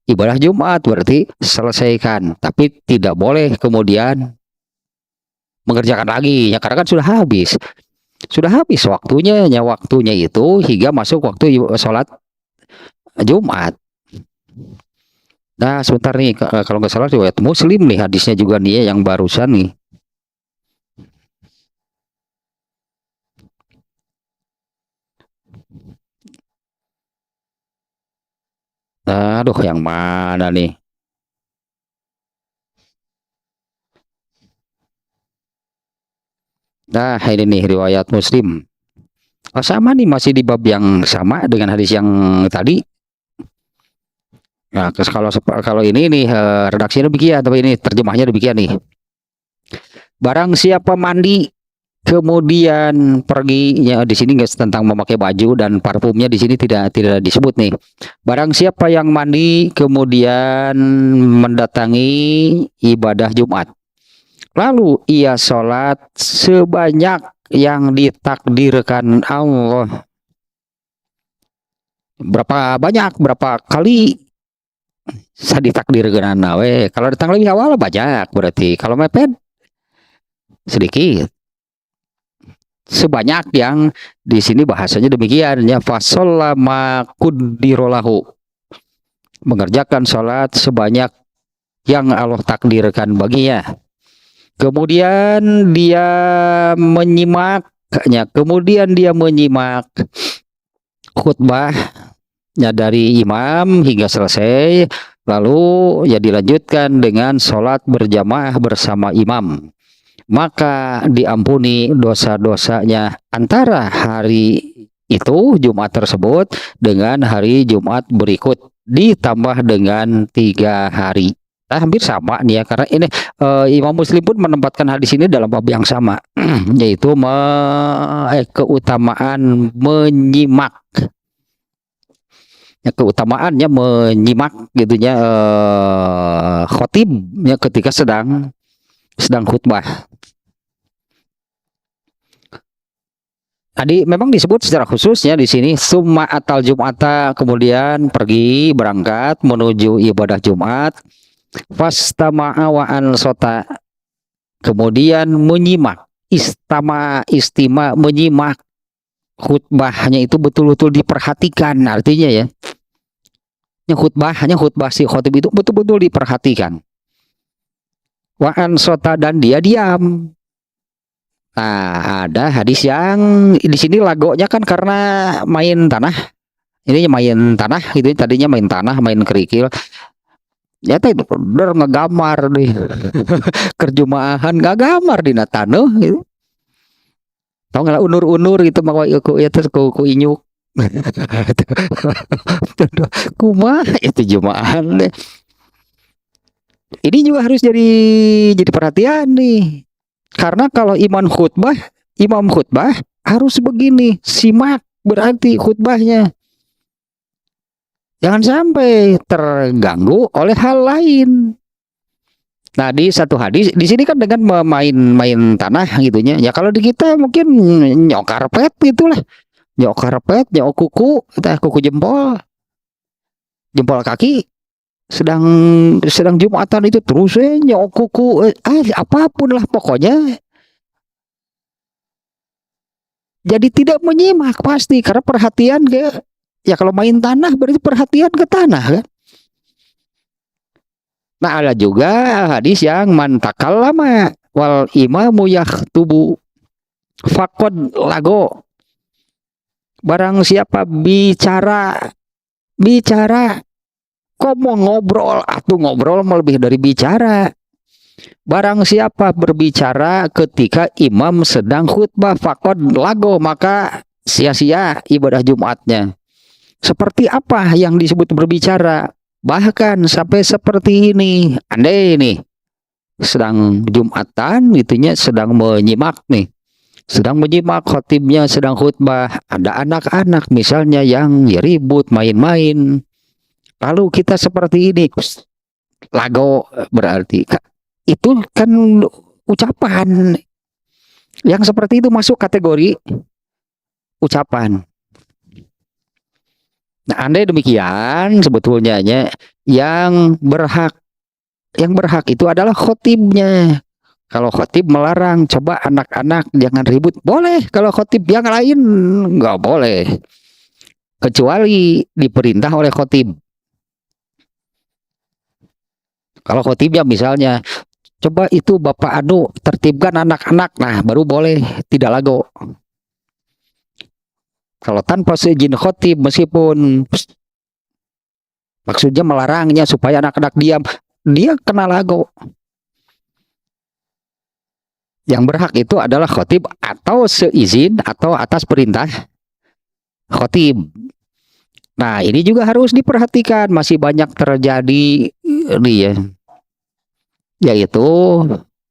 ibadah Jumat, berarti selesaikan. Tapi tidak boleh kemudian mengerjakan lagi, ya karena kan sudah habis. Sudah habis waktunya, waktunya itu hingga masuk waktu sholat Jumat. Nah, sebentar nih, kalau nggak salah riwayat Muslim nih hadisnya juga nih yang barusan nih. Aduh, yang mana nih? Nah, ini nih riwayat Muslim. Oh, sama nih, masih di bab yang sama dengan hadis yang tadi. Nah, kalau ini nih redaksinya demikian, tapi ini terjemahnya demikian nih. Barang siapa mandi kemudian pergi, ya di sini nggak tentang memakai baju dan parfumnya di sini tidak disebut nih. Barang siapa yang mandi kemudian mendatangi ibadah Jumat, lalu ia sholat sebanyak yang ditakdirkan Allah. Berapa banyak, berapa kali saya ditakdirkan nawe. Kalau datang lebih awal banyak berarti. Kalau mepet sedikit. Sebanyak yang di sini bahasanya demikian ya, fasolama kudirolahu, mengerjakan sholat sebanyak yang Allah takdirkan baginya. Kemudian dia menyimaknya, kemudian dia menyimak khutbahnya dari imam hingga selesai, lalu ya dilanjutkan dengan sholat berjamaah bersama imam, maka diampuni dosa-dosanya antara hari itu Jumat tersebut dengan hari Jumat berikut, ditambah dengan 3 hari. Nah, hampir sama nih ya, karena ini Imam Muslim pun menempatkan hadis ini dalam bab yang sama, yaitu keutamaan menyimak. Ya, keutamaannya menyimak gitunya khotibnya ketika sedang khutbah. Tadi memang disebut secara khususnya di sini summa atal jum'ata, kemudian pergi berangkat menuju ibadah Jumat, fastama'a wa ansota, kemudian menyimak, istima menyimak khutbahnya itu betul-betul diperhatikan, artinya ya. Khutbah si khotib itu betul-betul diperhatikan. Wa ansota, dan dia diam. Nah, ada hadis yang di sini lagonya kan karena main tanah. Ini main tanah gitu, tadinya main tanah, main kerikil. Ya teh bener ngegamar nih. Kerjumaahan ngagamar di tanah gitu. Tahu nggak unur-unur gitu mawa ku ya terus ku inyuk. Kumaha itu jumaahan deh. Ini juga harus jadi perhatian nih. Karena kalau imam khutbah harus begini, simak berarti khutbahnya. Jangan sampai terganggu oleh hal lain. Nah, di satu hadis di sini kan dengan main tanah gitunya. Ya kalau di kita mungkin nyok karpet gitulah. Nyok karpet, nyok kuku jempol kaki. Sedang Jumatan itu terus nyok kuku apapun lah pokoknya, jadi tidak menyimak pasti karena perhatian ke, ya kalau main tanah berarti perhatian ke tanah kan. Nah, ada juga hadis yang man takallama wal imamu yaktubu, Fakod lago. Barang siapa bicara, kok mau ngobrol, atau ngobrol lebih dari bicara. Barang siapa berbicara ketika imam sedang khutbah, fakod lago, maka sia-sia ibadah Jumatnya. Seperti apa yang disebut berbicara? Bahkan sampai seperti ini. Andai nih sedang Jumatan, itunya sedang menyimak nih. Sedang menyimak khotibnya sedang khutbah, ada anak-anak misalnya yang ribut main-main. Lalu kita seperti ini, lago, berarti itu kan ucapan yang seperti itu masuk kategori ucapan. Nah, andai demikian sebetulnya yang berhak itu adalah khotibnya. Kalau khotib melarang, coba anak-anak jangan ribut, boleh. Kalau khotib yang lain nggak boleh, kecuali diperintah oleh khotib. Kalau khotibnya misalnya, coba itu Bapak Anu tertibkan anak-anak, nah baru boleh, tidak lago. Kalau tanpa seizin khotib, meskipun maksudnya melarangnya supaya anak-anak diam, dia kena lago. Yang berhak itu adalah khotib atau seizin atau atas perintah khotib. Nah, ini juga harus diperhatikan, masih banyak terjadi nih ya, yaitu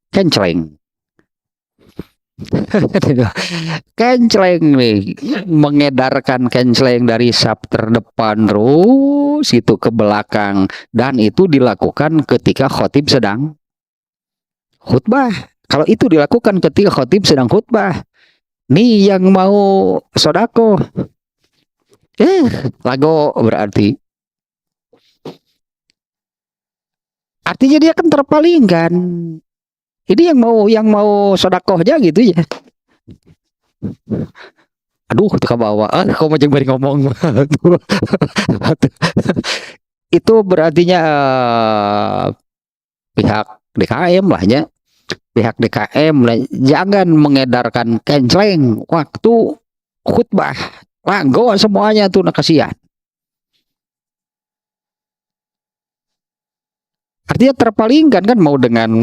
kenceleng. Kenceleng nih, mengedarkan kenceleng dari saf terdepan terus itu ke belakang, dan itu dilakukan ketika khotib sedang khutbah. Kalau itu dilakukan ketika khotib sedang khutbah, nih yang mau sodako, lago berarti. Artinya dia kan terpalingkan. Ini yang mau sodako aja gitu ya. Aduh, ke bawah. Kau macam bari ngomong. Itu berartinya pihak DKM lah ya. Pihak DKM jangan mengedarkan kenceleng waktu khutbah. Lago semuanya tuh, kasihan. Artinya terpalingkan kan, mau dengan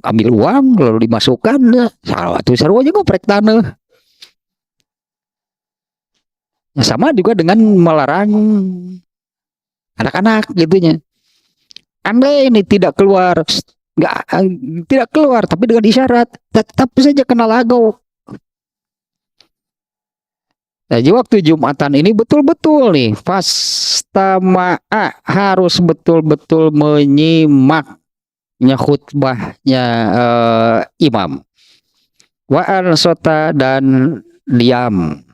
ambil uang lalu dimasukkan, salah tuh seru aja ngoprek tanah. Sama juga dengan melarang anak-anak gitunya. Andai ini tidak keluar, tidak keluar, tapi dengan isyarat, tetap saja kena lago. Jadi waktu Jumatan ini betul-betul nih, fastama'a, harus betul-betul menyimaknya khutbahnya imam. Wa ansota, dan diam.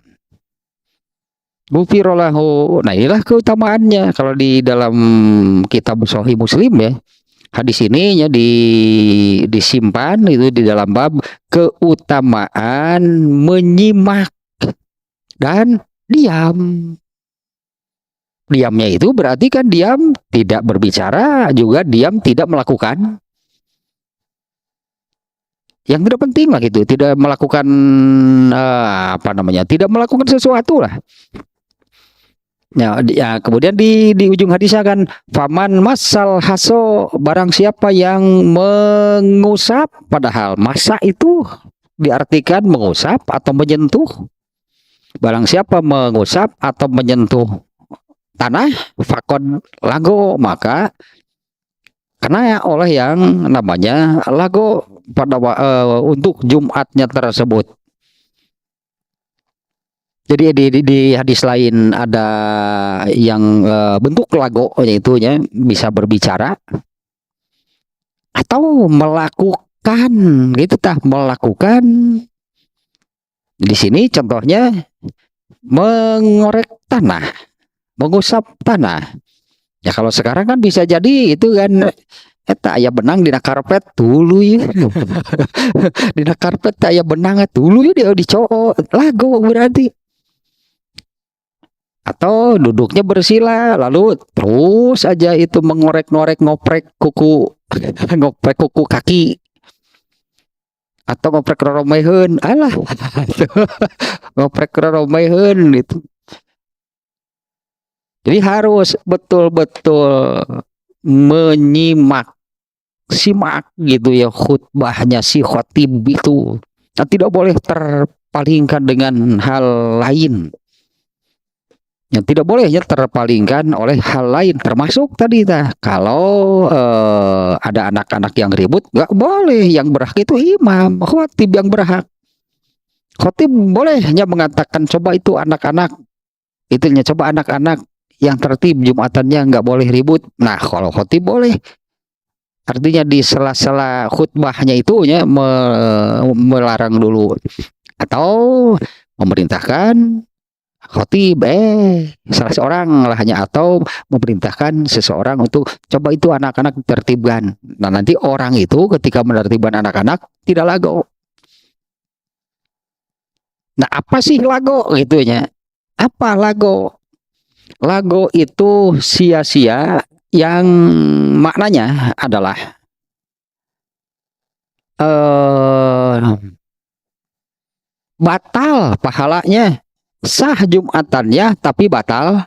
Gufirolahu. Nah, inilah keutamaannya. Kalau di dalam kitab Sahih Muslim ya, hadis ini ya disimpan itu di dalam bab keutamaan menyimak dan diam. Diamnya itu berarti kan diam tidak berbicara, juga diam tidak melakukan yang tidak penting lah gitu, tidak melakukan tidak melakukan sesuatu lah. Ya, kemudian di ujung hadisnya kan, faman masal haso, barang siapa yang mengusap, padahal masa itu diartikan mengusap atau menyentuh. Barang siapa mengusap atau menyentuh tanah, fakod lago, maka kena oleh yang namanya lago pada untuk Jumatnya tersebut. Jadi di hadis lain ada yang bentuk lago, yaitu bisa berbicara atau melakukan gitu melakukan. Di sini contohnya mengorek tanah, mengusap tanah. Ya kalau sekarang kan bisa jadi itu kan aya benang dina karpet dulu ya. Dina karpet aya benang dulu ya, dia dicok lago berarti. Atau duduknya bersila lalu terus aja itu mengorek-ngorek, ngoprek kuku ngoprek kuku kaki. atau ngoprek roromeheun alah ngoprek roromeheun gitu. Jadi harus betul-betul menyimak, simak gitu ya khutbahnya si khotib itu. Nah, tidak boleh terpalingkan dengan hal lain. Yang tidak boleh ya terpalingkan oleh hal lain, termasuk tadi kalau ada anak-anak yang ribut, nggak boleh. Yang berhak itu imam, khotib yang berhak. Khotib bolehnya mengatakan coba itu anak-anak, itunya coba anak-anak yang tertib Jumatannya nggak boleh ribut. Nah kalau khotib boleh, artinya di sela-sela khutbahnya itu ya melarang dulu atau memerintahkan khotib salah seorang lah hanya atau memerintahkan seseorang untuk coba itu anak-anak tertibkan. Nah nanti orang itu ketika menertibkan anak-anak tidak lago. Nah apa sih lago gitunya? Apa lago? Lago itu sia-sia yang maknanya adalah batal pahalanya, sah Jumatannya tapi batal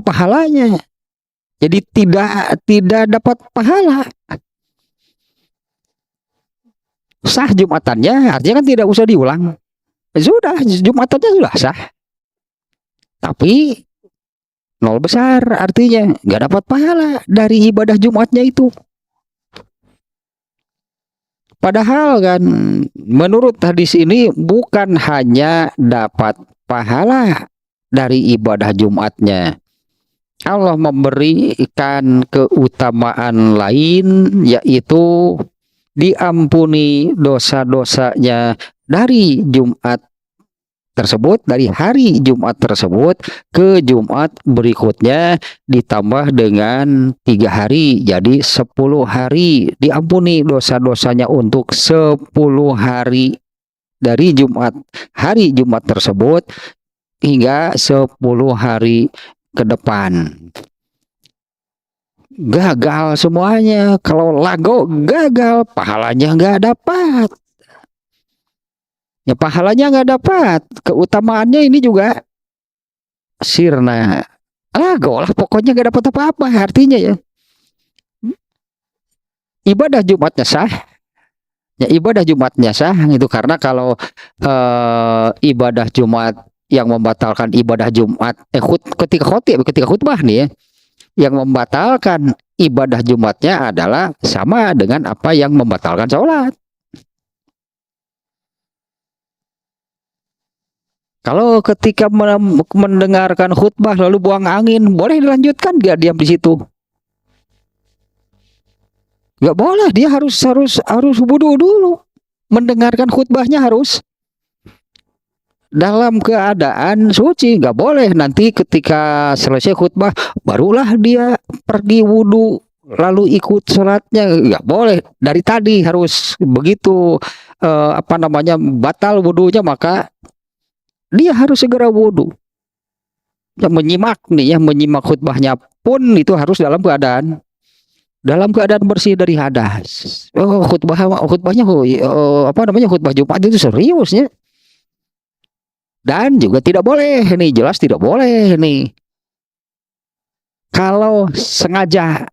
pahalanya. Jadi tidak dapat pahala. Sah Jumatannya artinya kan tidak usah diulang. Sudah Jumatannya sudah sah. Tapi nol besar artinya nggak dapat pahala dari ibadah Jumatnya itu. Padahal kan menurut hadis ini bukan hanya dapat pahala dari ibadah Jumatnya. Allah memberikan keutamaan lain yaitu diampuni dosa-dosanya dari Jumat tersebut, dari hari Jumat tersebut ke Jumat berikutnya, ditambah dengan 3 hari jadi 10 hari diampuni dosa-dosanya untuk 10 hari dari hari Jumat tersebut hingga 10 hari ke depan. Gagal semuanya. Kalau lago gagal, pahalanya nggak dapat. Ya pahalanya nggak dapat, keutamaannya ini juga sirna. Lago lah pokoknya nggak dapat apa-apa artinya ya. Ibadah Jumatnya sah. Ya ibadah Jumatnya sah itu karena kalau ibadah Jumat yang membatalkan ibadah Jumat ketika khutbah nih ya, yang membatalkan ibadah Jumatnya adalah sama dengan apa yang membatalkan sholat. Kalau ketika mendengarkan khutbah lalu buang angin, boleh dilanjutkan nggak diam di situ? Nggak boleh, dia harus wudu dulu. Mendengarkan khutbahnya harus dalam keadaan suci, nggak boleh nanti ketika selesai khutbah barulah dia pergi wudu lalu ikut sholatnya, nggak boleh. Dari tadi harus begitu batal wudunya, maka dia harus segera wudu. Menyimak nih ya, menyimak khutbahnya pun itu harus dalam keadaan bersih dari hadas. Khutbahnya khutbah Jumat itu seriusnya. Dan juga tidak boleh nih, jelas tidak boleh nih kalau sengaja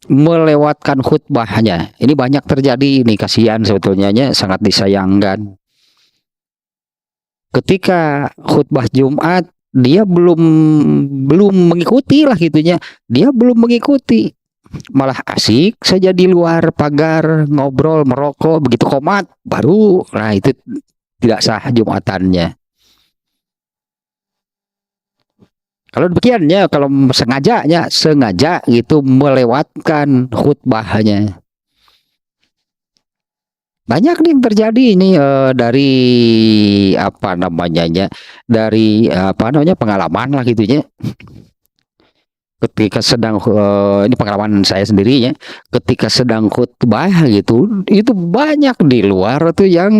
melewatkan khutbahnya. Ini banyak terjadi nih, kasihan sebetulnya, sangat disayangkan. Ketika khutbah Jumat dia belum mengikuti lah gitunya, dia belum mengikuti, malah asik saja di luar pagar ngobrol merokok, begitu qomat baru, nah itu tidak sah Jumatannya. Kalau demikian ya, kalau sengaja gitu melewatkan khutbahnya. Banyak nih yang terjadi ini dari pengalaman lah gitunya. Ketika sedang ini pengalaman saya sendiri ya, ketika sedang khutbah gitu, itu banyak di luar tuh yang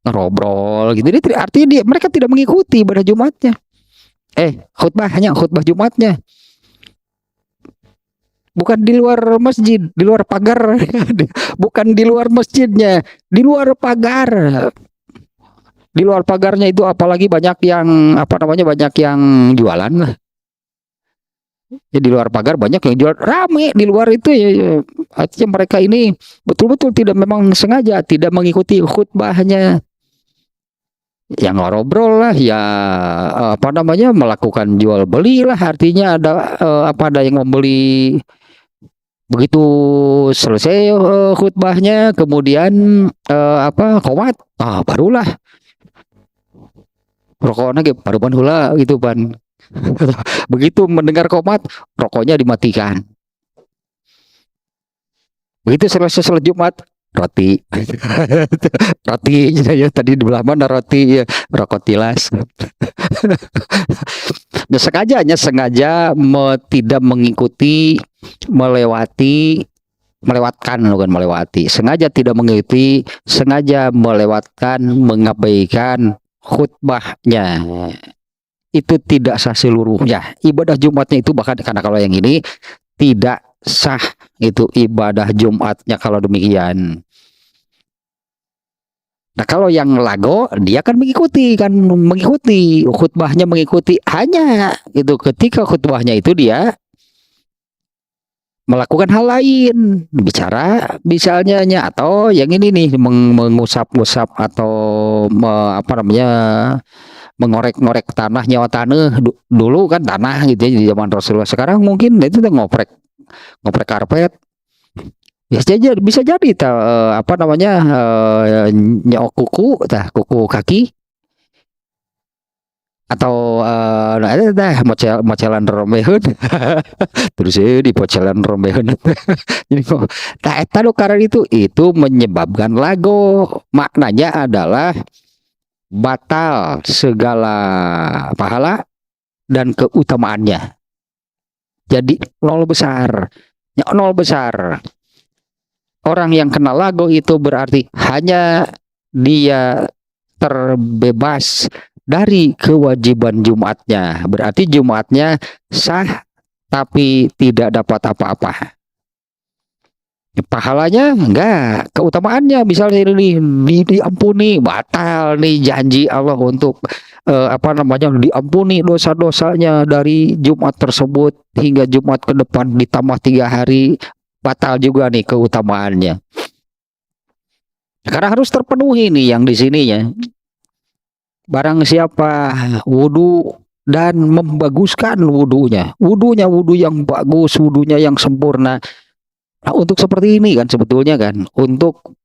ngobrol gitu. Artinya mereka tidak mengikuti ibadah Jumatnya. Khutbah Jumatnya. bukan di luar masjid, di luar pagar, bukan di luar masjidnya, di luar pagar. Di luar pagarnya itu apalagi banyak yang apa namanya banyak yang jualan lah. Ya, di luar pagar banyak yang jual rame di luar itu ya, ya. Artinya mereka ini betul-betul tidak memang sengaja tidak mengikuti khutbahnya, yang ngobrol lah ya, apa namanya melakukan jual beli lah, artinya ada apa ada yang membeli. Begitu selesai khutbahnya kemudian apa komat, barulah rokoknya ge paruman hula gitu pan. Begitu mendengar komat, rokoknya dimatikan. Begitu selesai sholat Jumat, roti. Roti ya, tadi di belah mana roti ya, rokok tilas. Nah, sengaja tidak mengikuti, melewatkan bukan melewati, sengaja tidak mengikuti, sengaja melewatkan, mengabaikan khutbahnya, itu tidak sah seluruhnya. Ibadah Jumatnya itu bahkan karena kalau yang ini tidak sah itu ibadah Jumatnya kalau demikian. Nah kalau yang lago dia kan mengikuti khutbahnya, mengikuti hanya itu ketika khutbahnya itu dia melakukan hal lain, bicara misalnya atau yang ini nih mengusap-usap atau apa namanya mengorek-ngorek tanah, nyawa tanah. Dulu kan tanah gitu ya di zaman Rasulullah, sekarang mungkin itu udah ngoprek karpet. Bisa jadi apa namanya nyok kuku kaki atau nah itu mocelan rombeun. Terus di pocelan rombeun. Jadi kok tak eta karena itu menyebabkan lago, maknanya adalah batal segala pahala dan keutamaannya. Jadi nol besar. Nol besar. Orang yang kena lago itu berarti hanya dia terbebas dari kewajiban Jumatnya. Berarti Jumatnya sah tapi tidak dapat apa-apa. Pahalanya enggak, keutamaannya misalnya ini diampuni, batal nih janji Allah untuk apa namanya diampuni dosa-dosanya dari Jumat tersebut hingga Jumat ke depan ditambah 3 hari, batal juga nih keutamaannya. Karena harus terpenuhi nih yang di sininya. Barang siapa wudu dan membaguskan wudunya, wudu yang bagus, wudunya yang sempurna. Nah, untuk seperti ini kan sebetulnya kan untuk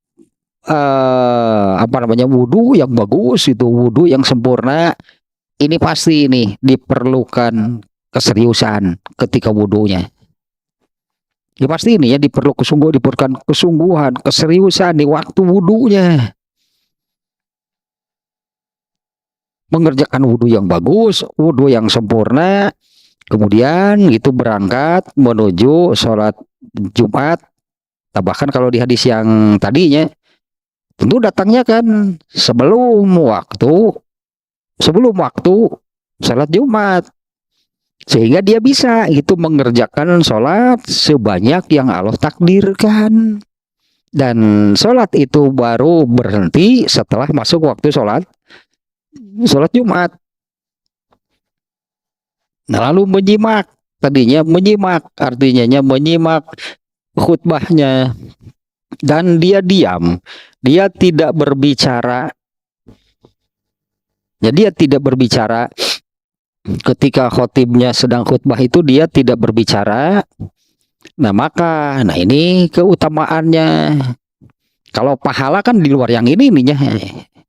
apa namanya wudu yang bagus itu, wudu yang sempurna, ini pasti ini diperlukan keseriusan ketika wudunya. Ya pasti ini ya diperlukan kesungguhan, keseriusan di waktu wudunya. Mengerjakan wudu yang bagus, wudu yang sempurna, kemudian itu berangkat menuju sholat Jumat. Bahkan kalau di hadis yang tadinya tentu datangnya kan sebelum waktu sholat Jumat, sehingga dia bisa itu mengerjakan sholat sebanyak yang Allah takdirkan, dan sholat itu baru berhenti setelah masuk waktu sholat Jumat. Nah, lalu menyimak, artinya menyimak khutbahnya, dan dia diam, dia tidak berbicara. Jadi dia tidak berbicara ketika khotibnya sedang khutbah itu, dia tidak berbicara. Nah maka, nah ini keutamaannya. Kalau pahala kan di luar yang ini nih ya.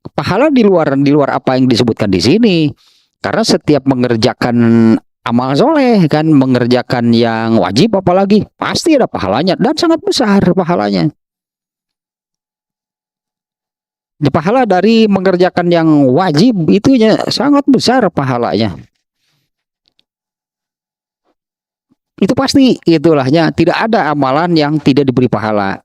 Pahala di luar apa yang disebutkan di sini. Karena setiap mengerjakan amal soleh kan, mengerjakan yang wajib apalagi, pasti ada pahalanya dan sangat besar pahalanya. Di pahala dari mengerjakan yang wajib itunya sangat besar pahalanya. Itu pasti, itulahnya tidak ada amalan yang tidak diberi pahala.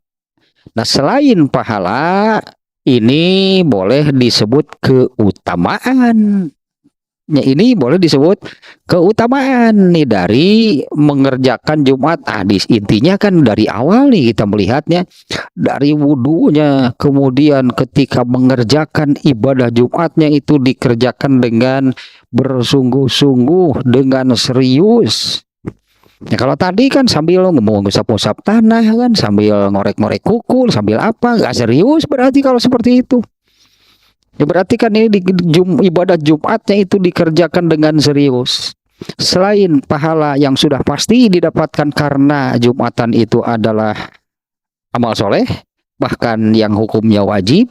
Nah selain pahala, ini boleh disebut keutamaan. Ya, ini boleh disebut keutamaan nih dari mengerjakan Jumat. Intinya kan dari awal nih kita melihatnya dari wudhunya, kemudian ketika mengerjakan ibadah Jumatnya itu dikerjakan dengan bersungguh-sungguh, dengan serius. Ya, kalau tadi kan sambil ngomong usap-usap tanah kan, sambil ngorek-ngorek kuku, sambil apa, nggak serius berarti kalau seperti itu. Ya berarti kan ini ibadah Jumatnya itu dikerjakan dengan serius. Selain pahala yang sudah pasti didapatkan karena Jumatan itu adalah amal soleh, bahkan yang hukumnya wajib,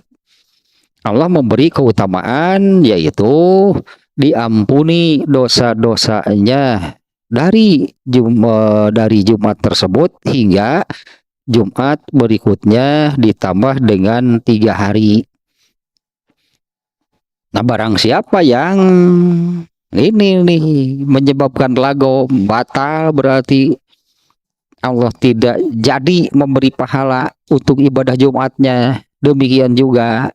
Allah memberi keutamaan yaitu diampuni dosa-dosanya dari Jumat tersebut hingga Jumat berikutnya ditambah dengan 3 hari. Nah, barang siapa yang ini nih menyebabkan lago batal, berarti Allah tidak jadi memberi pahala untuk ibadah Jumatnya. Demikian juga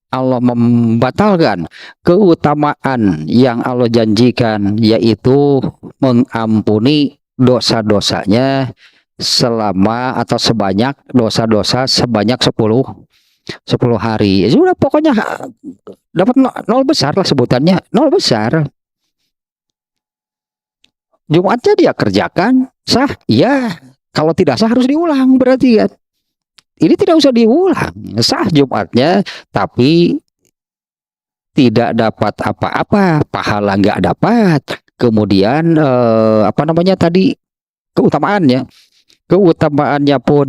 Allah membatalkan keutamaan yang Allah janjikan, yaitu mengampuni dosa-dosanya selama atau sebanyak dosa-dosa sebanyak 10 hari. Ya sudah, pokoknya dapat nol besar lah sebutannya, nol besar. Jumatnya dia kerjakan, sah, ya. Kalau tidak sah harus diulang berarti kan. Ini tidak usah diulang, sah Jumatnya, tapi tidak dapat apa-apa, pahala nggak dapat. Kemudian apa namanya tadi, keutamaannya pun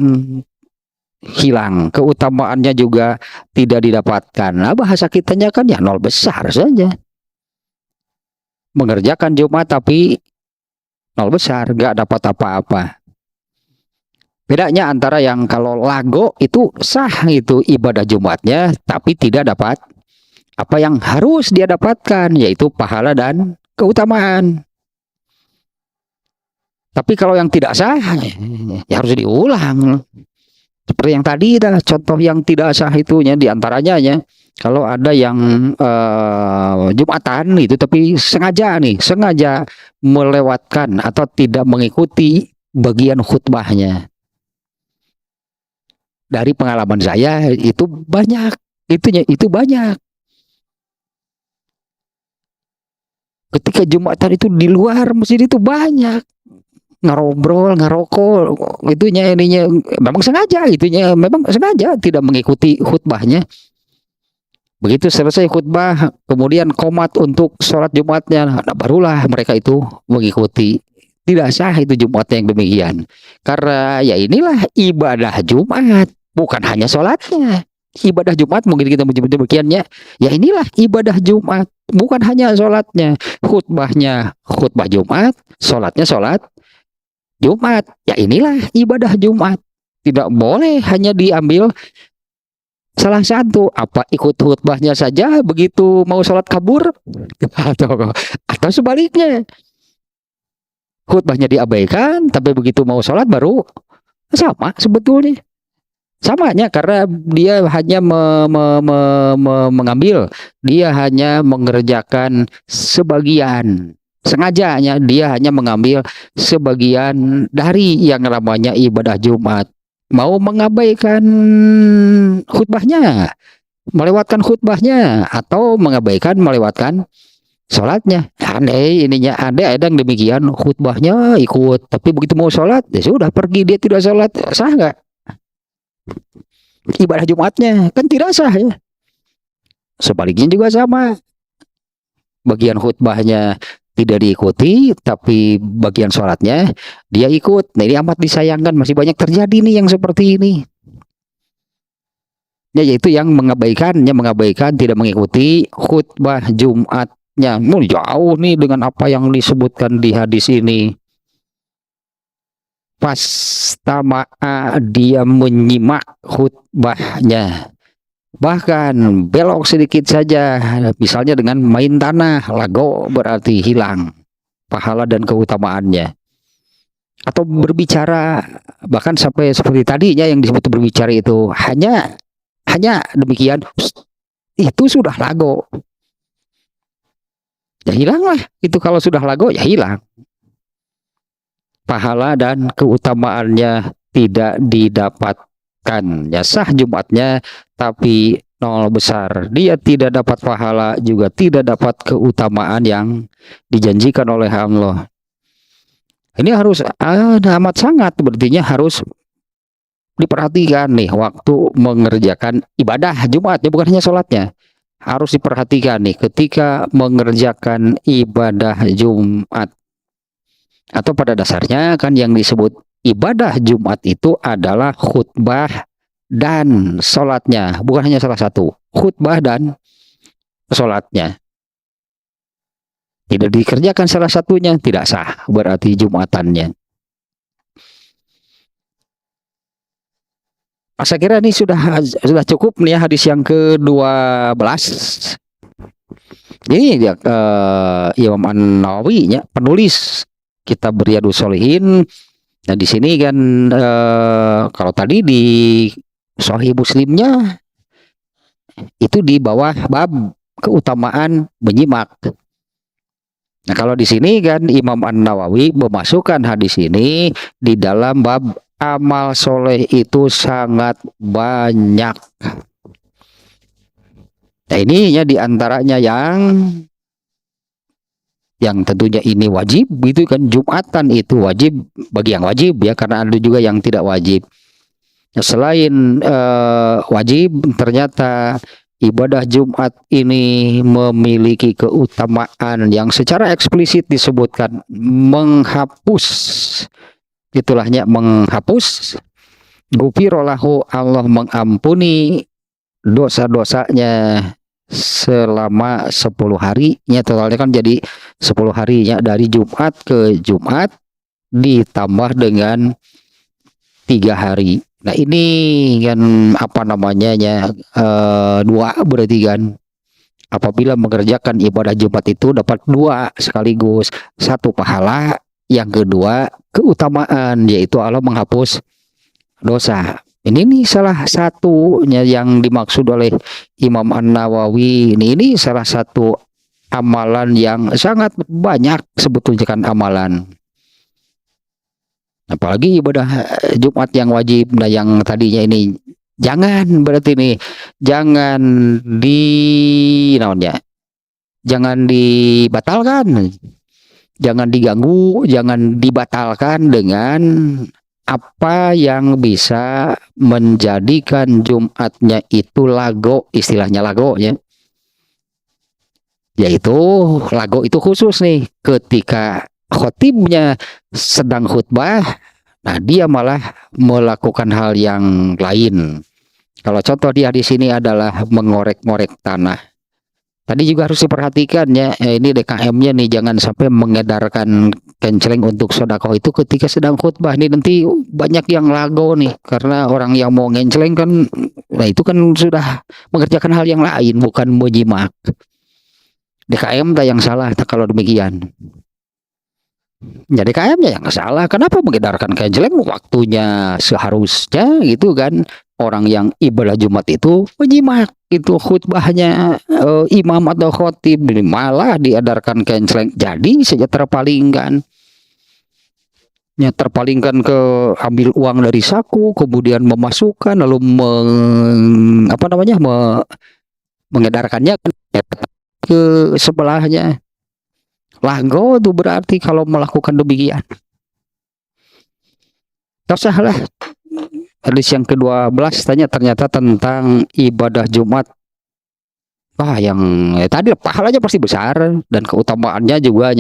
hilang, keutamaannya juga tidak didapatkan. Nah, bahasa kitanya kan ya nol besar saja. Mengerjakan Jumat tapi nol besar, nggak dapat apa-apa. Bedanya antara yang kalau lago itu sah itu ibadah Jumatnya, tapi tidak dapat apa yang harus dia dapatkan, yaitu pahala dan keutamaan. Tapi kalau yang tidak sah, ya harus diulang. Seperti yang tadi, contoh yang tidak sah itunya diantaranya ya, kalau ada yang Jumatan itu tapi sengaja melewatkan atau tidak mengikuti bagian khutbahnya. Dari pengalaman saya itu banyak, itu banyak. Ketika Jumatan itu di luar masjid itu banyak ngobrol, ngerokok, ininya memang sengaja, memang sengaja tidak mengikuti khutbahnya. Begitu selesai khutbah, kemudian qomat untuk sholat Jumatnya, nah barulah mereka itu mengikuti. Tidak sah itu Jumatnya yang demikian. Karena ya inilah ibadah Jumat, bukan hanya sholatnya. Ibadah Jumat mungkin kita menyebut demikiannya. Ya inilah ibadah Jumat, bukan hanya sholatnya. Khutbahnya khutbah Jumat, sholatnya sholat Jumat. Ya inilah ibadah Jumat. Tidak boleh hanya diambil salah satu, apa ikut khutbahnya saja begitu mau sholat kabur, atau sebaliknya, khutbahnya diabaikan tapi begitu mau sholat baru. Sama sebetulnya, samanya karena dia hanya mengambil, dia hanya mengerjakan sebagian, sengajanya dia hanya mengambil sebagian dari yang namanya ibadah Jumat. Mau mengabaikan khutbahnya, melewatkan khutbahnya, atau melewatkan sholatnya. Aneh ininya, ada yang demikian, khutbahnya ikut, tapi begitu mau sholat, ya sudah pergi, dia tidak sholat. Sah nggak ibadah Jumatnya? Kan tidak sah ya. Sebaliknya juga sama, bagian khutbahnya tidak diikuti, tapi bagian sholatnya dia ikut. Nah, ini amat disayangkan, masih banyak terjadi nih yang seperti ini. Ya, yaitu yang mengabaikan, tidak mengikuti khutbah Jumatnya. Jauh nih dengan apa yang disebutkan di hadis ini. Pas tama'a, dia menyimak khutbahnya. Bahkan belok sedikit saja, misalnya dengan main tanah, lago berarti hilang pahala dan keutamaannya. Atau berbicara, bahkan sampai seperti tadinya yang disebut berbicara itu hanya demikian, itu sudah lago. ya hilanglah. Itu kalau sudah lago ya hilang. Pahala dan keutamaannya tidak didapatkan. Ya sah Jumatnya, tapi nol besar. Dia tidak dapat pahala, juga tidak dapat keutamaan yang dijanjikan oleh Allah. Ini harus amat sangat, berartinya harus diperhatikan nih waktu mengerjakan ibadah Jumatnya, bukan hanya sholatnya. Harus diperhatikan nih ketika mengerjakan ibadah Jumat. Atau pada dasarnya kan yang disebut ibadah Jumat itu adalah khutbah dan sholatnya, bukan hanya salah satu. Khutbah dan sholatnya. Tidak dikerjakan salah satunya, tidak sah berarti Jumatannya. Saya kira ini sudah cukup nih ya hadis yang ke-12. Ini dia Imam An-Nawawi ya, penulis kitab Riyadhus Shalihin. Nah di sini kan kalau tadi di Sahih Muslimnya itu di bawah bab keutamaan menyimak. Nah kalau di sini kan Imam An-Nawawi memasukkan hadis ini di dalam bab amal soleh itu sangat banyak. Nah ini ya diantaranya yang tentunya ini wajib gitu kan, Jumatan itu wajib bagi yang wajib ya, karena ada juga yang tidak wajib. Nah, selain wajib, ternyata ibadah Jumat ini memiliki keutamaan yang secara eksplisit disebutkan menghapus, itulahnya menghapus, gufirolahu, Allah mengampuni dosa-dosanya selama 10 harinya, totalnya kan jadi 10 harinya dari Jumat ke Jumat ditambah dengan 3 hari. Nah ini kan apa namanya ya, dua berarti kan, apabila mengerjakan ibadah Jumat itu dapat dua sekaligus, satu pahala, yang kedua keutamaan, yaitu Allah menghapus dosa. Ini nih salah satunya yang dimaksud oleh Imam An-Nawawi. Ini salah satu amalan yang sangat banyak sebetulnya kan amalan. Apalagi ibadah Jumat yang wajib. Nah yang tadinya ini jangan, berarti nih jangan jangan dibatalkan, jangan diganggu, jangan dibatalkan dengan apa yang bisa menjadikan Jumatnya itu lago, istilahnya lago ya. Yaitu lago itu khusus nih ketika khotibnya sedang khutbah, nah dia malah melakukan hal yang lain. Kalau contoh dia di sini adalah mengorek-ngorek tanah. Tadi juga harus diperhatikan ya, ini DKM-nya nih, jangan sampai mengedarkan kenceleng untuk sedekah itu ketika sedang khutbah. Ini nanti banyak yang lago nih, karena orang yang mau ngenceleng kan, nah itu kan sudah mengerjakan hal yang lain, bukan menyimak. DKM yang salah kalau demikian. Ya DKM-nya yang salah. Kenapa mengedarkan kenceleng waktunya seharusnya gitu kan? Orang yang ibadah Jumat itu menyimak itu khutbahnya imam atau khotib, malah diedarkan kenceleng, jadi saja terpalingkan. Ya terpalingkan ke ambil uang dari saku, kemudian memasukkan lalu mengedarkannya ke sebelahnya. Lago itu berarti kalau melakukan demikian. Tersalah. Hadis yang ke-12 ternyata tentang ibadah Jumat. Yang tadi pahalanya pasti besar dan keutamaannya juga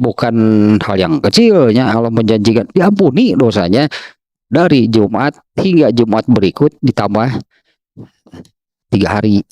bukan hal yang kecilnya. Allah menjanjikan diampuni dosanya dari Jumat hingga Jumat berikut ditambah 3 hari.